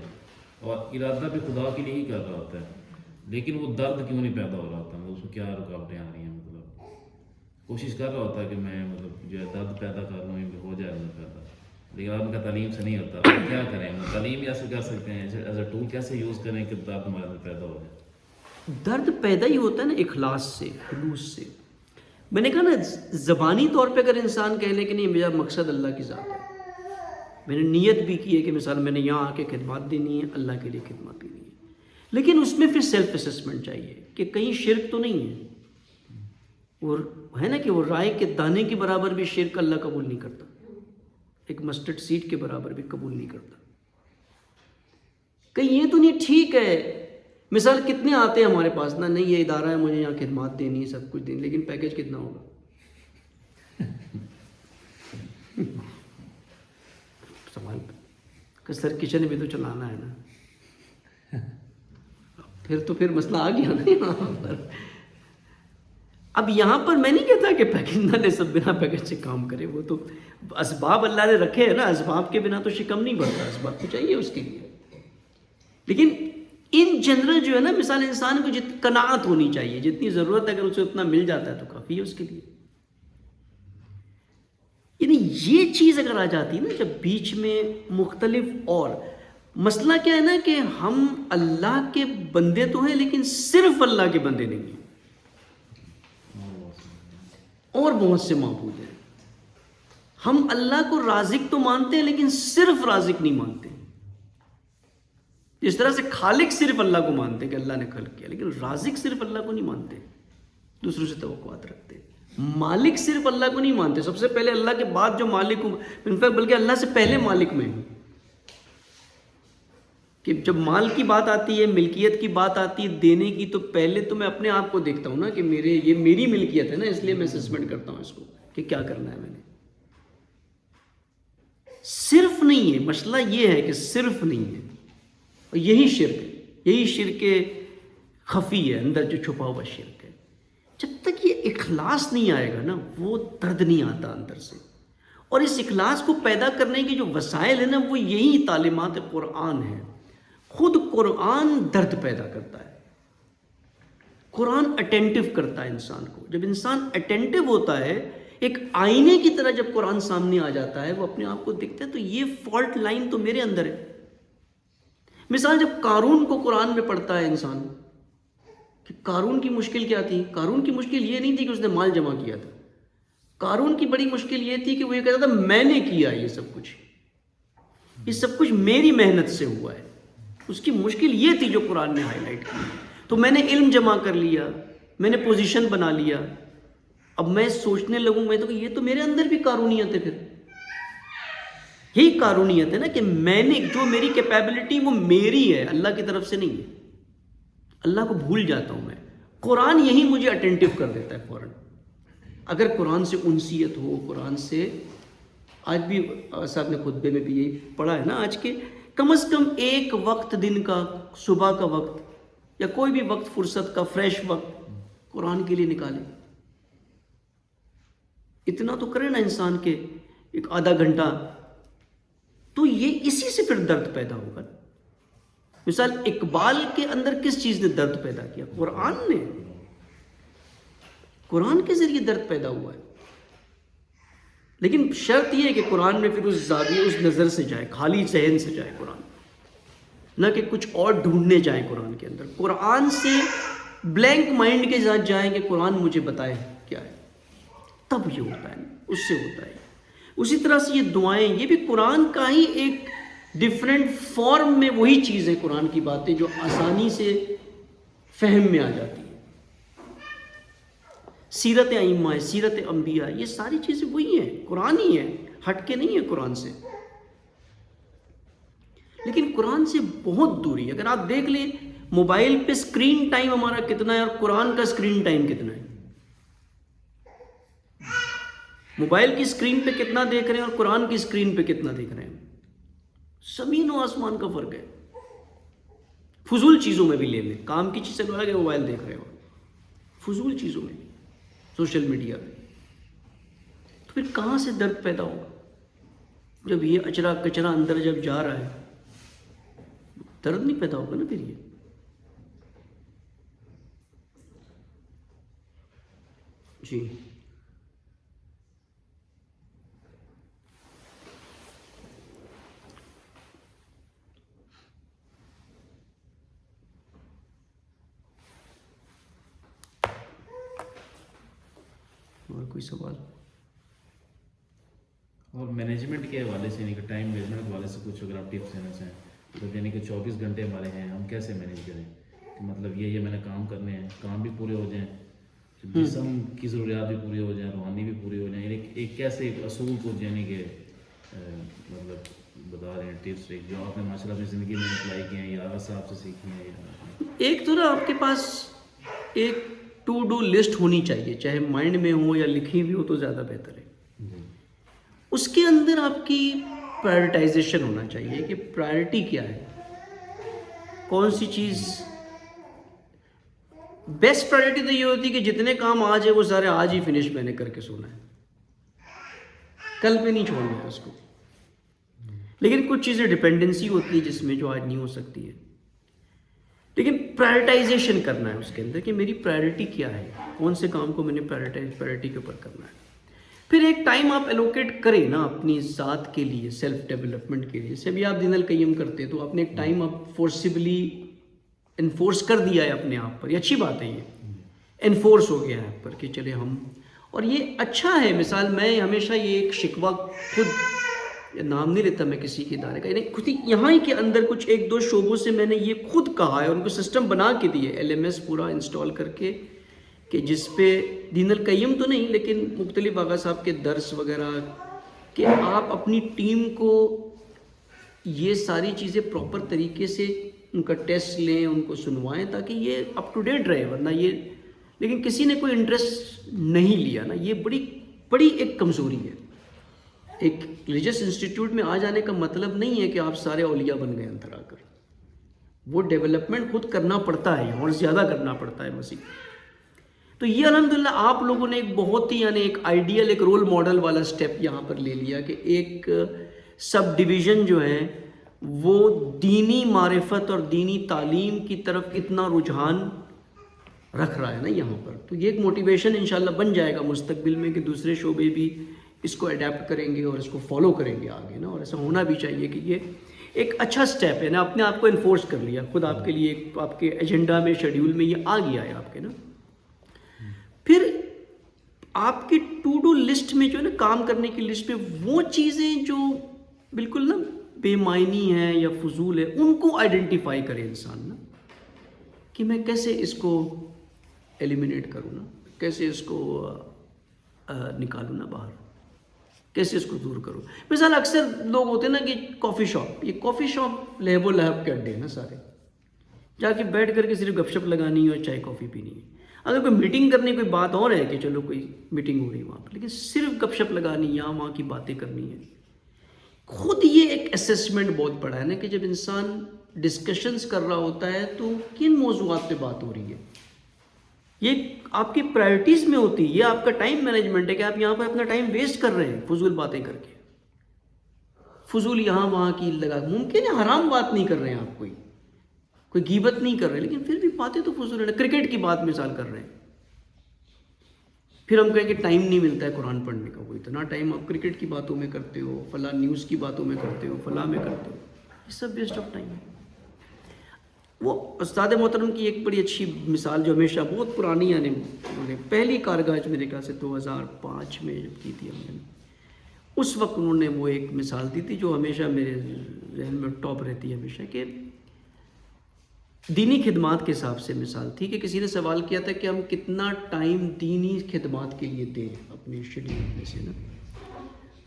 اور ارادہ بھی خدا کے لیے ہی کر رہا ہوتا ہے، لیکن وہ درد کیوں نہیں پیدا ہو رہا ہوتا، اس میں کیا رکاوٹیں آ رہی ہیں؟ مطلب کوشش کر رہا ہوتا ہے کہ میں مطلب جو ہے درد پیدا کر رہا ہوں ہو جائے گا پیدا، لیکن آپ کا تعلیم سے نہیں ہوتا، کیا کریں؟ تعلیم ایسے کر سکتے ہیں ایز اے ٹول کیسے یوز کریں کہ درد ہمارے اندر پیدا ہو جائے؟ درد پیدا ہی ہوتا ہے نا اخلاص سے، خلوص سے۔ میں نے کہا نا زبانی طور پہ اگر انسان کہہ لے کہ نہیں میرا مقصد اللہ کی ذات ہے، میں نے نیت بھی کی ہے کہ مثال میں نے یہاں آ کے خدمات دینی ہے، اللہ کے لیے خدمات دینی ہے، لیکن اس میں پھر سیلف اسسمنٹ چاہیے کہ کہیں شرک تو نہیں ہے، اور ہے نا کہ وہ رائے کے دانے کے برابر بھی شرک اللہ قبول نہیں کرتا، ایک مسٹرڈ سیڈ کے برابر بھی قبول نہیں کرتا۔ کہیں یہ تو نہیں ٹھیک ہے، مثال کتنے آتے ہیں ہمارے پاس نا، نہیں یہ ادارہ ہے مجھے یہاں خدمات دینی ہے سب کچھ دینی، لیکن پیکج کتنا ہوگا؟ سوال کہ سر کچن بھی تو چلانا ہے نا، پھر مسئلہ آ گیا نا یہاں پر۔ اب یہاں پر میں نہیں کہتا کہ پیکج نہ لے، سب بنا پیکج سے کام کرے، وہ تو اسباب اللہ نے رکھے ہیں نا، اسباب کے بنا تو شکم نہیں بڑھتا، اسباب تو چاہیے اس کے لیے، لیکن ان جنرل جو ہے نا مثال انسان کو قناعت ہونی چاہیے، جتنی ضرورت ہے اگر اسے اتنا مل جاتا ہے تو کافی ہے اس کے لیے۔ یعنی یہ چیز اگر آ جاتی ہے نا جب بیچ میں مختلف، اور مسئلہ کیا ہے نا کہ ہم اللہ کے بندے تو ہیں لیکن صرف اللہ کے بندے نہیں ہیں، اور بہت سے معبود ہیں، ہم اللہ کو رازق تو مانتے ہیں لیکن صرف رازق نہیں مانتے، اس طرح سے خالق صرف اللہ کو مانتے ہیں کہ اللہ نے خلق کیا، لیکن رازق صرف اللہ کو نہیں مانتے، دوسروں سے توقعات رکھتے ہیں، مالک صرف اللہ کو نہیں مانتے، سب سے پہلے اللہ کے بعد جو مالک ہوں، انفیکٹ بلکہ اللہ سے پہلے مالک میں ہوں، کہ جب مال کی بات آتی ہے، ملکیت کی بات آتی ہے، دینے کی، تو پہلے تو میں اپنے آپ کو دیکھتا ہوں نا کہ یہ میری ملکیت ہے نا، اس لیے میں اسسمنٹ کرتا ہوں اس کو کہ کیا کرنا ہے میں نے۔ صرف نہیں ہے، مسئلہ یہ ہے کہ صرف نہیں ہے، اور یہی شرک خفی ہے، اندر جو چھپا ہوا شرک ہے۔ جب تک یہ اخلاص نہیں آئے گا نا وہ درد نہیں آتا اندر سے، اور اس اخلاص کو پیدا کرنے کے جو وسائل ہیں نا وہ یہی تعلیمات قرآن ہیں۔ خود قرآن درد پیدا کرتا ہے، قرآن اٹینٹیو کرتا ہے انسان کو، جب انسان اٹینٹیو ہوتا ہے ایک آئینے کی طرح، جب قرآن سامنے آ جاتا ہے وہ اپنے آپ کو دیکھتا ہے تو یہ فالٹ لائن تو میرے اندر ہے۔ مثال جب قارون کو قرآن میں پڑھتا ہے انسان کہ قارون کی مشکل کیا تھی، قارون کی مشکل یہ نہیں تھی کہ اس نے مال جمع کیا تھا، قارون کی بڑی مشکل یہ تھی کہ وہ یہ کہتا تھا میں نے کیا یہ سب کچھ میری محنت سے ہوا ہے، اس کی مشکل یہ تھی جو قرآن نے ہائی لائٹ کی، تو میں نے علم جمع کر لیا، میں نے پوزیشن بنا لیا، اب میں سوچنے لگوں میں تو کہ یہ تو میرے اندر بھی قارونیت ہے، پھر یہی قارونیت ہے نا کہ میں نے جو میری کیپیبلٹی وہ میری ہے، اللہ کی طرف سے نہیں ہے، اللہ کو بھول جاتا ہوں میں، قرآن یہی مجھے اٹینٹیو کر دیتا ہے فوراً۔ اگر قرآن سے انسیت ہو، قرآن سے، آج بھی صاحب نے خطبے میں بھی یہی پڑھا ہے نا آج کے، کم از کم ایک وقت دن کا، صبح کا وقت یا کوئی بھی وقت فرصت کا فریش وقت قرآن کے لیے نکالے، اتنا تو کرے نا انسان کے ایک آدھا گھنٹہ، تو یہ اسی سے پھر درد پیدا ہوگا۔ مثال اقبال کے اندر کس چیز نے درد پیدا کیا؟ قرآن نے، قرآن کے ذریعے درد پیدا ہوا ہے. لیکن شرط یہ ہے کہ قرآن میں پھر اس زاویے اس نظر سے جائے, خالی ذہن سے جائے قرآن, نہ کہ کچھ اور ڈھونڈنے جائیں قرآن کے اندر. قرآن سے بلینک مائنڈ کے ساتھ جائیں کہ قرآن مجھے بتائے کیا ہے, تب یہ ہوتا ہے, اس سے ہوتا ہے. اسی طرح سے یہ دعائیں, یہ بھی قرآن کا ہی ایک ڈفرینٹ فارم میں وہی چیز ہے, قرآن کی باتیں جو آسانی سے فہم میں آ جاتی ہیں. سیرت ائمہ ہے, سیرت انبیاء, یہ ساری چیزیں وہی ہیں, قرآن ہی ہے, ہٹ کے نہیں ہے قرآن سے. لیکن قرآن سے بہت دوری. اگر آپ دیکھ لیں موبائل پہ اسکرین ٹائم ہمارا کتنا ہے اور قرآن کا اسکرین ٹائم کتنا ہے. موبائل کی اسکرین پہ کتنا دیکھ رہے ہیں اور قرآن کی اسکرین پہ کتنا دیکھ رہے ہیں, زمین و آسمان کا فرق ہے. فضول چیزوں میں بھی لے لیں, کام کی چیزیں لگا کے موبائل دیکھ رہے ہو, فضول چیزوں میں, سوشل میڈیا پہ, تو پھر کہاں سے درد پیدا ہوگا؟ جب یہ اچرا کچرا اندر جب جا رہا ہے, درد نہیں پیدا ہوگا نا پھر یہ. جی اور کوئی سوال؟ اور مینجمنٹ کے حوالے سے, یعنی کہ ٹائم مینجمنٹ کے حوالے سے کچھ اگر آپ ٹپس دینا چاہیں تو, یعنی کہ 24 گھنٹے ہمارے ہیں, ہم کیسے مینیج کریں کہ مطلب یہ میں نے کام کرنے ہیں, کام بھی پورے ہو جائیں, جسم کی ضروریات بھی پوری ہو جائیں, روحانی بھی پوری ہو جائیں. یعنی ایک کیسے ایک اصول کو, یعنی کہ مطلب بتا رہے ہیں ٹپس جو آپ نے ماشاء اللہ اپنی زندگی میں اپلائی کیے ہیں یا آغا صاحب سے سیکھی ہیں. ایک تو نا آپ کے پاس ایک ٹو ڈو لسٹ ہونی چاہیے, چاہے مائنڈ میں ہو یا لکھی ہوئی ہو تو زیادہ بہتر ہے. اس کے اندر آپ کی پرائرٹائزیشن ہونا چاہیے کہ پرائرٹی کیا ہے, کون سی چیز. بیسٹ پرائرٹی تو یہ ہوتی ہے کہ جتنے کام آج ہے وہ سارے آج ہی فنش میں نے کر کے سونا ہے, کل پہ نہیں چھوڑنا ہے اس کو. لیکن کچھ چیزیں ڈپینڈنسی ہوتی ہے جس میں جو آج نہیں ہو سکتی ہے. لیکن پرائرٹائزیشن کرنا ہے اس کے اندر کہ میری پرائرٹی کیا ہے, کون سے کام کو میں نے پرائرٹی کے اوپر کرنا ہے. پھر ایک ٹائم آپ ایلوکیٹ کریں نا اپنی ذات کے لیے, سیلف ڈیولپمنٹ کے لیے. جیسے بھی آپ دین القیم کرتے تو آپ نے ایک ٹائم آپ فورسبلی انفورس کر دیا ہے اپنے آپ پر, یہ اچھی بات ہے, یہ انفورس ہو گیا ہے آپ پر کہ چلے ہم, اور یہ اچھا ہے. مثال میں ہمیشہ یہ ایک شکوہ خود, نام نہیں لیتا میں کسی کے ادارے کا, یعنی خود یہاں ہی کے اندر کچھ ایک دو شعبوں سے میں نے یہ خود کہا ہے, ان کو سسٹم بنا کے دیے, LMS پورا انسٹال کر کے, کہ جس پہ دین القیم تو نہیں لیکن مختلف آغا صاحب کے درس وغیرہ, کہ آپ اپنی ٹیم کو یہ ساری چیزیں پراپر طریقے سے ان کا ٹیسٹ لیں, ان کو سنوائیں تاکہ یہ اپ ٹو ڈیٹ رہے. ورنہ یہ, لیکن کسی نے کوئی انٹرسٹ نہیں لیا نا, یہ بڑی ایک کمزوری ہے. ایک ریلیجس انسٹیٹیوٹ میں آ جانے کا مطلب نہیں ہے کہ آپ سارے اولیاء بن گئے اندر آ کر. وہ ڈیولپمنٹ خود کرنا پڑتا ہے اور زیادہ کرنا پڑتا ہے مسیح. تو یہ الحمدللہ آپ لوگوں نے ایک بہت ہی, یعنی ایک آئیڈیل, ایک رول ماڈل والا سٹیپ یہاں پر لے لیا کہ ایک سب ڈویژن جو ہے وہ دینی معرفت اور دینی تعلیم کی طرف اتنا رجحان رکھ رہا ہے نا یہاں پر. تو یہ ایک موٹیویشن انشاءاللہ بن جائے گا مستقبل میں کہ دوسرے شعبے بھی اس کو اڈیپٹ کریں گے اور اس کو فالو کریں گے آگے نا. اور ایسا ہونا بھی چاہیے کہ یہ ایک اچھا سٹیپ ہے نا, اپنے آپ کو انفورس کر لیا خود آپ کے لیے, آپ کے ایجنڈا میں, شیڈیول میں یہ آ گیا ہے آپ کے نا. پھر آپ کی ٹو ڈو لسٹ میں جو ہے نا, کام کرنے کی لسٹ میں وہ چیزیں جو بالکل نا بے معنی ہیں یا فضول ہے, ان کو آئیڈینٹیفائی کرے انسان نا, کہ میں کیسے اس کو ایلیمینیٹ کروں نا, کیسے اس کو نکالوں نا باہر, کیسے اس کو دور کروں. مثال اکثر لوگ ہوتے ہیں نا کہ کافی شاپ, یہ کافی شاپ لہب و لہب کے اڈے ہیں نا سارے, جا کے بیٹھ کر کے صرف گپ شپ لگانی ہے اور چائے کافی پینی ہے. اگر کوئی میٹنگ کرنی, کوئی بات اور ہے کہ چلو کوئی میٹنگ ہو رہی ہے وہاں پر, لیکن صرف گپ شپ لگانی یا وہاں کی باتیں کرنی ہے. خود یہ ایک اسیسمنٹ بہت بڑا ہے نا کہ جب انسان ڈسکشنز کر رہا ہوتا ہے تو کن موضوعات پہ بات ہو رہی ہے, یہ آپ کی پرائرٹیز میں ہوتی ہے. یہ آپ کا ٹائم مینجمنٹ ہے کہ آپ یہاں پر اپنا ٹائم ویسٹ کر رہے ہیں فضول باتیں کر کے, فضول یہاں وہاں کی لگا. ممکن ہے حرام بات نہیں کر رہے ہیں آپ, کوئی غیبت نہیں کر رہے, لیکن پھر بھی باتیں تو فضول ہے. کرکٹ کی بات مثال کر رہے ہیں, پھر ہم کہیں کہ ٹائم نہیں ملتا ہے قرآن پڑھنے کا. وہ اتنا ٹائم آپ کرکٹ کی باتوں میں کرتے ہو, فلاں نیوز کی باتوں میں کرتے ہو, فلاں میں کرتے ہو, یہ سب ویسٹ آف ٹائم ہے. وہ استاد محترم کی ایک بڑی اچھی مثال جو ہمیشہ بہت پرانی, یعنی انہوں نے پہلی کارگاہ میرے خیال سے 2005 میں جب کی تھی ہم نے, اس وقت انہوں نے وہ ایک مثال دی تھی جو ہمیشہ میرے ذہن میں ٹاپ رہتی ہے ہمیشہ, کہ دینی خدمات کے حساب سے مثال تھی کہ کسی نے سوال کیا تھا کہ ہم کتنا ٹائم دینی خدمات کے لیے دیں اپنے شیڈیول میں سے نا.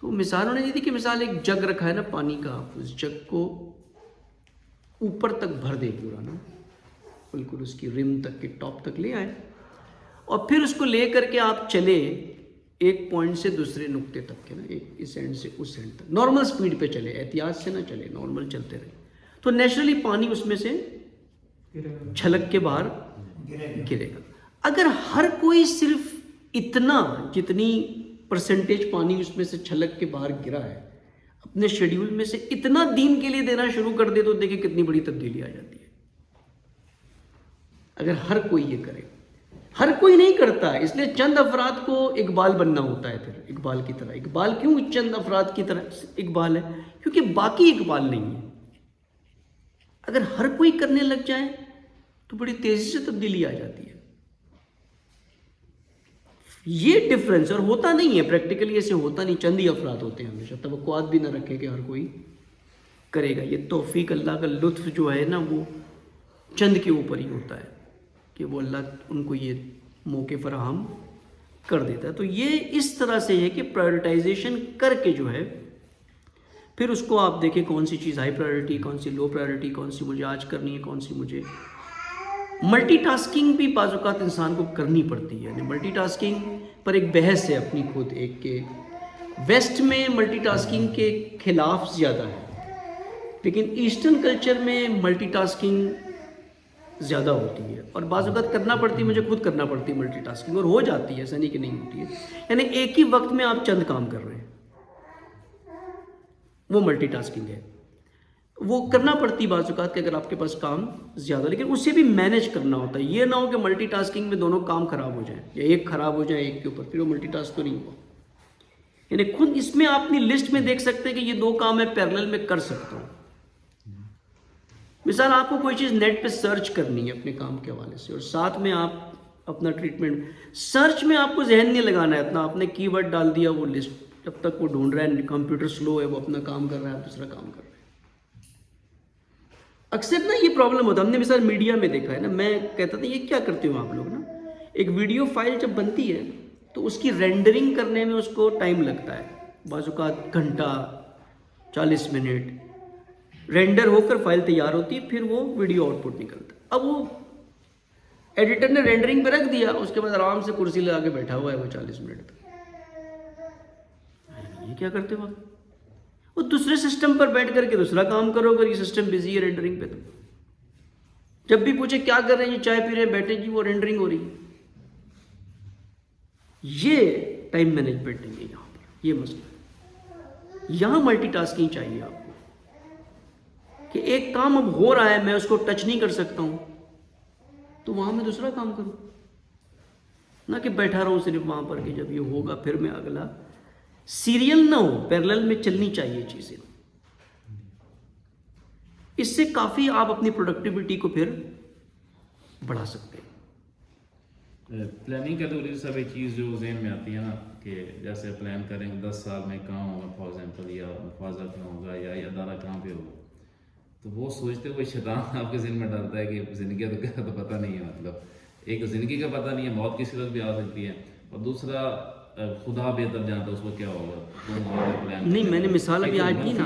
تو مثال انہوں نے دی تھی کہ مثال ایک جگ رکھا ہے نا پانی کا, اس جگ کو اوپر تک بھر دے پورا نا, بالکل اس کی رم تک کے ٹاپ تک لے آئے, اور پھر اس کو لے کر کے آپ چلے ایک پوائنٹ سے دوسرے نقطے تک کے نا, ایک اس اینڈ سے اس اینڈ تک, نارمل سپیڈ پہ چلے, احتیاط سے نہ چلے, نارمل چلتے رہے, تو نیچرلی پانی اس میں سے چھلک کے باہر گرے گا. اگر ہر کوئی صرف اتنا جتنی پرسنٹیج پانی اس میں سے چھلک کے باہر گرا ہے اپنے شیڈیول میں سے اتنا دین کے لیے دینا شروع کر دے تو دیکھیں کتنی بڑی تبدیلی آ جاتی ہے. اگر ہر کوئی یہ کرے, ہر کوئی نہیں کرتا ہے, اس لیے چند افراد کو اقبال بننا ہوتا ہے. پھر اقبال کی طرح, اقبال کیوں چند افراد کی طرح اقبال ہے؟ کیونکہ باقی اقبال نہیں ہے. اگر ہر کوئی کرنے لگ جائے تو بڑی تیزی سے تبدیلی آ جاتی ہے. یہ ڈفرینس, اور ہوتا نہیں ہے پریکٹیکلی, ایسے ہوتا نہیں, چند ہی افراد ہوتے ہیں ہمیشہ. توقعات بھی نہ رکھے کہ ہر کوئی کرے گا. یہ توفیق اللہ کا لطف جو ہے نا وہ چند کے اوپر ہی ہوتا ہے کہ وہ اللہ ان کو یہ موقع فراہم کر دیتا ہے. تو یہ اس طرح سے ہے کہ پرائرٹائزیشن کر کے جو ہے پھر اس کو آپ دیکھیں کون سی چیز ہائی پرائرٹی, کون سی لو پرائرٹی, کون سی مجھے آج کرنی ہے, کون سی مجھے. ملٹی ٹاسکنگ بھی بعض اوقات انسان کو کرنی پڑتی ہے. یعنی ملٹی ٹاسکنگ پر ایک بحث ہے اپنی خود ایک, کہ ویسٹ میں ملٹی ٹاسکنگ کے خلاف زیادہ ہے, لیکن ایسٹرن کلچر میں ملٹی ٹاسکنگ زیادہ ہوتی ہے, اور بعض اوقات کرنا پڑتی ہے, مجھے خود کرنا پڑتی ہے ملٹی ٹاسکنگ, اور ہو جاتی ہے, ایسا نہیں کہ نہیں ہوتی ہے. یعنی ایک ہی وقت میں آپ چند کام کر رہے ہیں, وہ ملٹی ٹاسکنگ ہے. وہ کرنا پڑتی بعض اوقات کہ اگر آپ کے پاس کام زیادہ, لیکن اسے بھی مینیج کرنا ہوتا ہے. یہ نہ ہو کہ ملٹی ٹاسکنگ میں دونوں کام خراب ہو جائیں, یا ایک خراب ہو جائے ایک کے اوپر, پھر وہ ملٹی ٹاسک تو نہیں ہوا. یعنی خود اس میں آپ اپنی لسٹ میں دیکھ سکتے ہیں کہ یہ دو کام میں پیرلل میں کر سکتا ہوں. مثال آپ کو کوئی چیز نیٹ پہ سرچ کرنی ہے اپنے کام کے حوالے سے, اور ساتھ میں آپ اپنا ٹریٹمنٹ, سرچ میں آپ کو ذہن نہیں لگانا ہے اتنا, آپ نے کی ورڈ ڈال دیا, وہ لسٹ جب تک وہ ڈھونڈ رہا ہے, کمپیوٹر سلو ہے, وہ اپنا کام کر رہا ہے, دوسرا کام کر رہا ہے. اکثر نا یہ پرابلم ہوتا ہے, ہم نے مثال میڈیا میں دیکھا ہے نا, میں کہتا تھا یہ کیا کرتے ہو آپ لوگ نا, ایک ویڈیو فائل جب بنتی ہے تو اس کی رینڈرنگ کرنے میں اس کو ٹائم لگتا ہے, بعض اوقات گھنٹہ 40 منٹ رینڈر ہو کر فائل تیار ہوتی ہے, پھر وہ ویڈیو آؤٹ پٹ نکلتا ہے. اب وہ ایڈیٹر نے رینڈرنگ پہ رکھ دیا, اس کے بعد آرام سے کرسی لگا کے بیٹھا ہوا ہے وہ 40 منٹ تک. یہ کیا کرتے ہو آپ؟ وہ دوسرے سسٹم پر بیٹھ کر کے دوسرا کام کرو, اگر یہ سسٹم بزی ہے رینڈرنگ پہ, تو جب بھی پوچھے کیا کر رہے ہیں, یہ چائے پی رہے ہیں, بیٹھے, جی وہ رینڈرنگ ہو رہی ہے. یہ ٹائم مینجمنٹ نہیں ہے یہاں پر, یہ مسئلہ ہے. یہاں ملٹی ٹاسکنگ چاہیے آپ کو, کہ ایک کام اب ہو رہا ہے, میں اس کو ٹچ نہیں کر سکتا ہوں, تو وہاں میں دوسرا کام کروں, نہ کہ بیٹھا رہوں صرف وہاں پر کہ جب یہ ہوگا پھر میں اگلا. سیریل نہ ہو, پیرلل میں چلنی چاہیے چیزیں. اس سے کافی آپ اپنی پروڈکٹیوٹی کو پھر بڑھا سکتے ہیں. پلاننگ کا تو سب ایک چیز جو ذہن میں آتی ہے نا, کہ جیسے پلان کریں 10 سال میں کہاں ہوگا فار ایگزامپل, یا حفاظت میں ہوگا, یا ادارہ کہاں پہ ہوگا, تو وہ سوچتے ہوئے شیطان آپ کے ذہن میں ڈالتا ہے کہ زندگی کا تو پتہ نہیں ہے. مطلب ایک زندگی کا پتہ نہیں ہے, موت کی صورت بھی آ سکتی ہے, اور دوسرا خدا بہتر جانتا ہے اس کو کیا ہوگا. نہیں, میں نے مثال ابھی آج دی نا,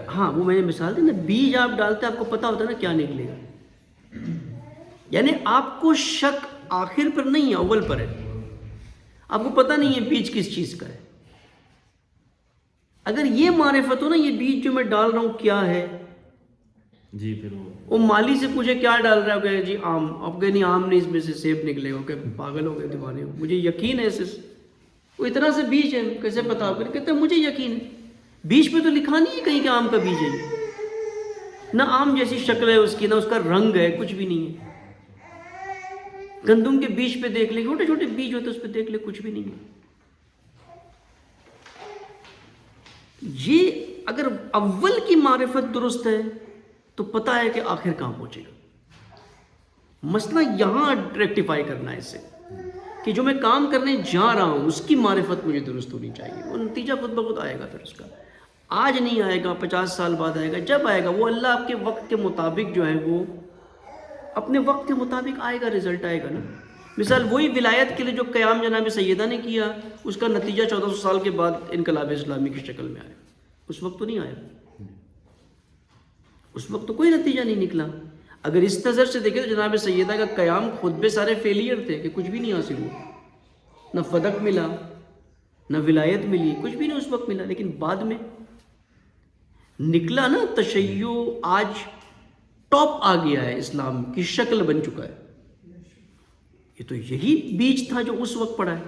ہاں وہ میں نے مثال دی نا, بیج آپ ڈالتے آپ کو پتا ہوتا ہے نا کیا نکلے گا. یعنی آپ کو شک آخر پر نہیں ہے, اول پر ہے. آپ کو پتا نہیں ہے بیج کس چیز کا ہے. اگر یہ معرفت ہو نا, یہ بیج جو میں ڈال رہا ہوں کیا ہے, جی پھر وہ مالی سے پوچھے کیا ڈال رہا ہے, کہ جی آم. اب کہ نہیں آم نہیں, اس میں سے سیب نکلے گا, کہ پاگل ہو گئے, دیوانے ہو, مجھے یقین ہے وہ اتنا سے بیج ہے, کیسے پتا ہوگا؟ کہتے ہیں مجھے یقین ہے. بیج پہ تو لکھا نہیں ہے کہیں کہ آم کا بیج ہے. نہ آم جیسی شکل ہے اس کی، نہ اس کا رنگ ہے، کچھ بھی نہیں ہے. گندم کے بیج پہ دیکھ لیں، چھوٹے چھوٹے بیج ہوتے اس پہ دیکھ لیں، کچھ بھی نہیں ہے. یہ اگر اول کی معرفت درست ہے تو پتہ ہے کہ آخر کہاں پہنچے گا. مسئلہ یہاں ریکٹیفائی کرنا ہے اس سے کہ جو میں کام کرنے جا رہا ہوں اس کی معرفت مجھے درست ہونی چاہیے. وہ نتیجہ خود بخود آئے گا. پھر اس کا آج نہیں آئے گا، 50 سال بعد آئے گا. جب آئے گا وہ اللہ آپ کے وقت کے مطابق جو ہے وہ اپنے وقت کے مطابق آئے گا، رزلٹ آئے گا نا. مثال وہی ولایت کے لیے جو قیام جناب سیدہ نے کیا، اس کا نتیجہ 1400 سال کے بعد انقلاب اسلامی کی شکل میں آیا. اس وقت تو نہیں آیا، اس وقت تو کوئی نتیجہ نہیں نکلا. اگر اس نظر سے دیکھیں تو جناب سیدہ کا قیام خود بے سارے فیلئر تھے کہ کچھ بھی نہیں حاصل ہوا. نہ فدق ملا، نہ ولایت ملی، کچھ بھی نہیں اس وقت ملا. لیکن بعد میں نکلا نا. تشیع آج ٹاپ آ گیا ہے، اسلام کی شکل بن چکا ہے. یہ تو یہی بیج تھا جو اس وقت پڑا ہے.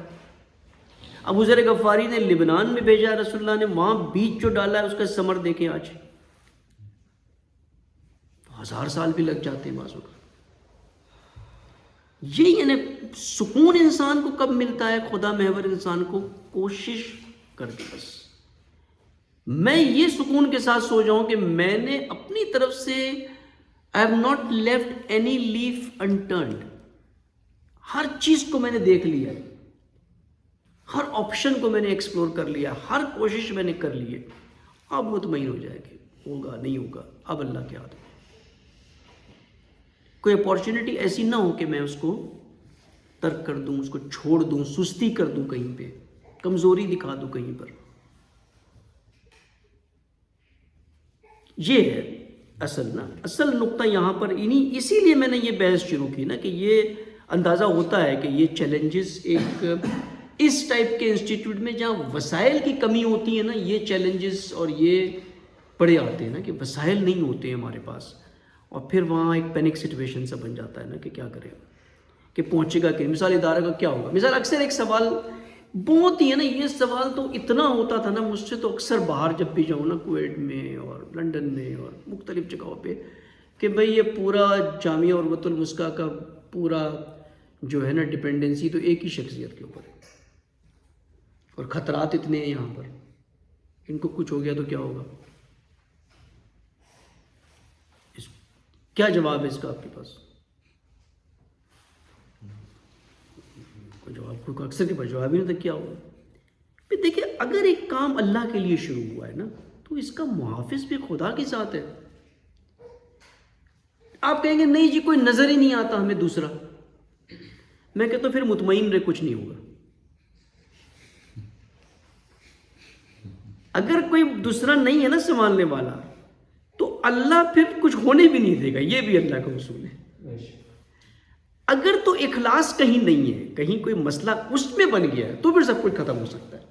ابو ذر غفاری نے لبنان میں بھیجا رسول اللہ نے، وہاں بیج جو ڈالا ہے اس کا ثمر دیکھیں آج. 1000 سال بھی لگ جاتے ہیں بازو کا. یہ یعنی سکون انسان کو کب ملتا ہے؟ خدا محور انسان کو کوشش کر کے. بس میں یہ سکون کے ساتھ سو جاؤں کہ میں نے اپنی طرف سے I have not left any leaf unturned. ہر چیز کو میں نے دیکھ لیا، ہر آپشن کو میں نے ایکسپلور کر لیا، ہر کوشش میں نے کر لی ہے. اب مطمئن ہو جائے کہ ہوگا نہیں ہوگا اب اللہ کے ہاتھ میں. کوئی اپارچونٹی ایسی نہ ہو کہ میں اس کو ترک کر دوں، اس کو چھوڑ دوں، سستی کر دوں، کہیں پہ کمزوری دکھا دوں کہیں پر. یہ ہے اصل نقطہ یہاں پر. اسی لیے میں نے یہ بحث شروع کی نا کہ یہ اندازہ ہوتا ہے کہ یہ چیلنجز ایک اس ٹائپ کے انسٹیٹیوٹ میں جہاں وسائل کی کمی ہوتی ہے نا، یہ چیلنجز اور یہ پڑے آتے ہیں نا کہ وسائل نہیں ہوتے ہیں ہمارے پاس. اور پھر وہاں ایک پینک سچویشن سا بن جاتا ہے نا کہ کیا کرے، کہ پہنچے گا کہ مثال ادارہ کا کیا ہوگا. مثال اکثر ایک سوال بہت ہی ہے نا، یہ سوال تو اتنا ہوتا تھا نا مجھ سے تو اکثر باہر جب بھی جاؤں نا، کویت میں اور لنڈن میں اور مختلف جگہوں پہ، کہ بھئی یہ پورا جامعہ عروۃ الوثقیٰ کا پورا جو ہے نا ڈپینڈنسی تو ایک ہی شخصیت کے اوپر ہے، اور خطرات اتنے ہیں یہاں پر، ان کو کچھ ہو گیا تو کیا ہوگا. کیا جواب ہے اس کا آپ کے پاس؟ کوئی جواب، کوئی اکثر کے پاس جواب ہی نہیں تھا کیا ہوگا. پھر دیکھیں اگر ایک کام اللہ کے لیے شروع ہوا ہے نا تو اس کا محافظ بھی خدا کی ذات ہے. آپ کہیں گے نہیں جی کوئی نظر ہی نہیں آتا ہمیں دوسرا. میں کہتا ہوں پھر مطمئن رہے، کچھ نہیں ہوگا. اگر کوئی دوسرا نہیں ہے نا سنبھالنے والا تو اللہ پھر کچھ ہونے بھی نہیں دے گا. یہ بھی اللہ کا اصول ہے. اگر تو اخلاص کہیں نہیں ہے، کہیں کوئی مسئلہ اس میں بن گیا ہے تو پھر سب کچھ ختم ہو سکتا ہے.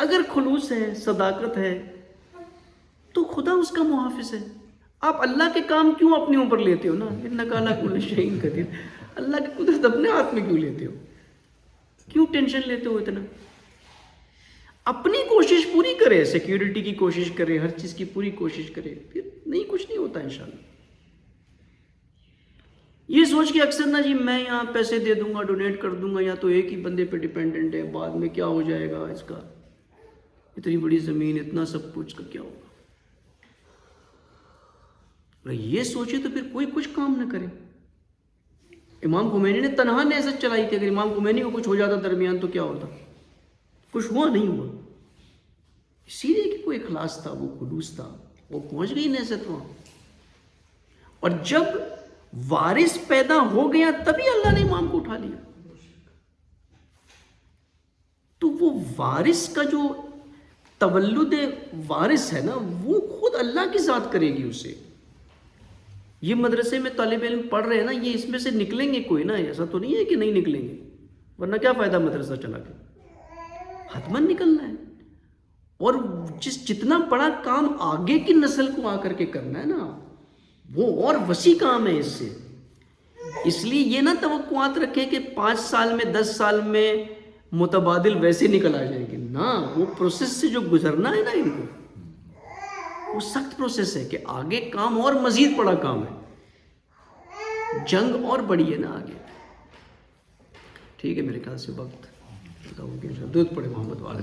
اگر خلوص ہے، صداقت ہے تو خدا اس کا محافظ ہے. آپ اللہ کے کام کیوں اپنے اوپر لیتے ہو نا؟ انک علی کل شیء قدیر. اللہ کی قدرت اپنے ہاتھ میں کیوں لیتے ہو؟ کیوں ٹینشن لیتے ہو اتنا؟ اپنی کوشش پوری کرے، سیکیورٹی کی کوشش کرے، ہر چیز کی پوری کوشش کرے، پھر نہیں کچھ نہیں ہوتا انشاءاللہ. یہ سوچ کے اکثر نا جی میں یہاں پیسے دے دوں گا، ڈونیٹ کر دوں گا، یا تو ایک ہی بندے پہ ڈیپینڈنٹ ہے، بعد میں کیا ہو جائے گا اس کا، اتنی بڑی زمین، اتنا سب کچھ کا کیا ہوگا. اگر یہ سوچے تو پھر کوئی کچھ کام نہ کرے. امام خمینی نے تنہا نہضت چلائی تھی. اگر امام خمینی کو کچھ ہو جاتا درمیان تو کیا ہوتا؟ کچھ ہوا نہیں ہوا. اسی لیے کہ کوئی اخلاص تھا، وہ خلوص تھا، وہ پہنچ گئی نہضت وہاں. اور جب وارث پیدا ہو گیا تبھی اللہ نے امام کو اٹھا لیا. تو وہ وارث کا جو تولد وارث ہے نا وہ خود اللہ کی ذات کرے گی اسے. یہ مدرسے میں طالب علم پڑھ رہے ہیں نا، یہ اس میں سے نکلیں گے کوئی نا، ایسا تو نہیں ہے کہ نہیں نکلیں گے، ورنہ کیا فائدہ مدرسہ چلا کے، حتماً نکلنا ہے. اور جتنا بڑا کام آگے کی نسل کو آ کر کے کرنا ہے نا وہ اور وسیع کام ہے اس سے. اس لیے یہ نہ توقعات رکھے کہ 5 سال میں 10 سال میں متبادل ویسے نکل آ جائیں گے. نہ، وہ پروسیس سے جو گزرنا ہے نا ان کو، وہ سخت پروسیس ہے کہ آگے کام اور مزید بڑا کام ہے، جنگ اور بڑی ہے نا آگے. ٹھیک ہے، میرے خیال سے وقت درود پڑے محمد والے.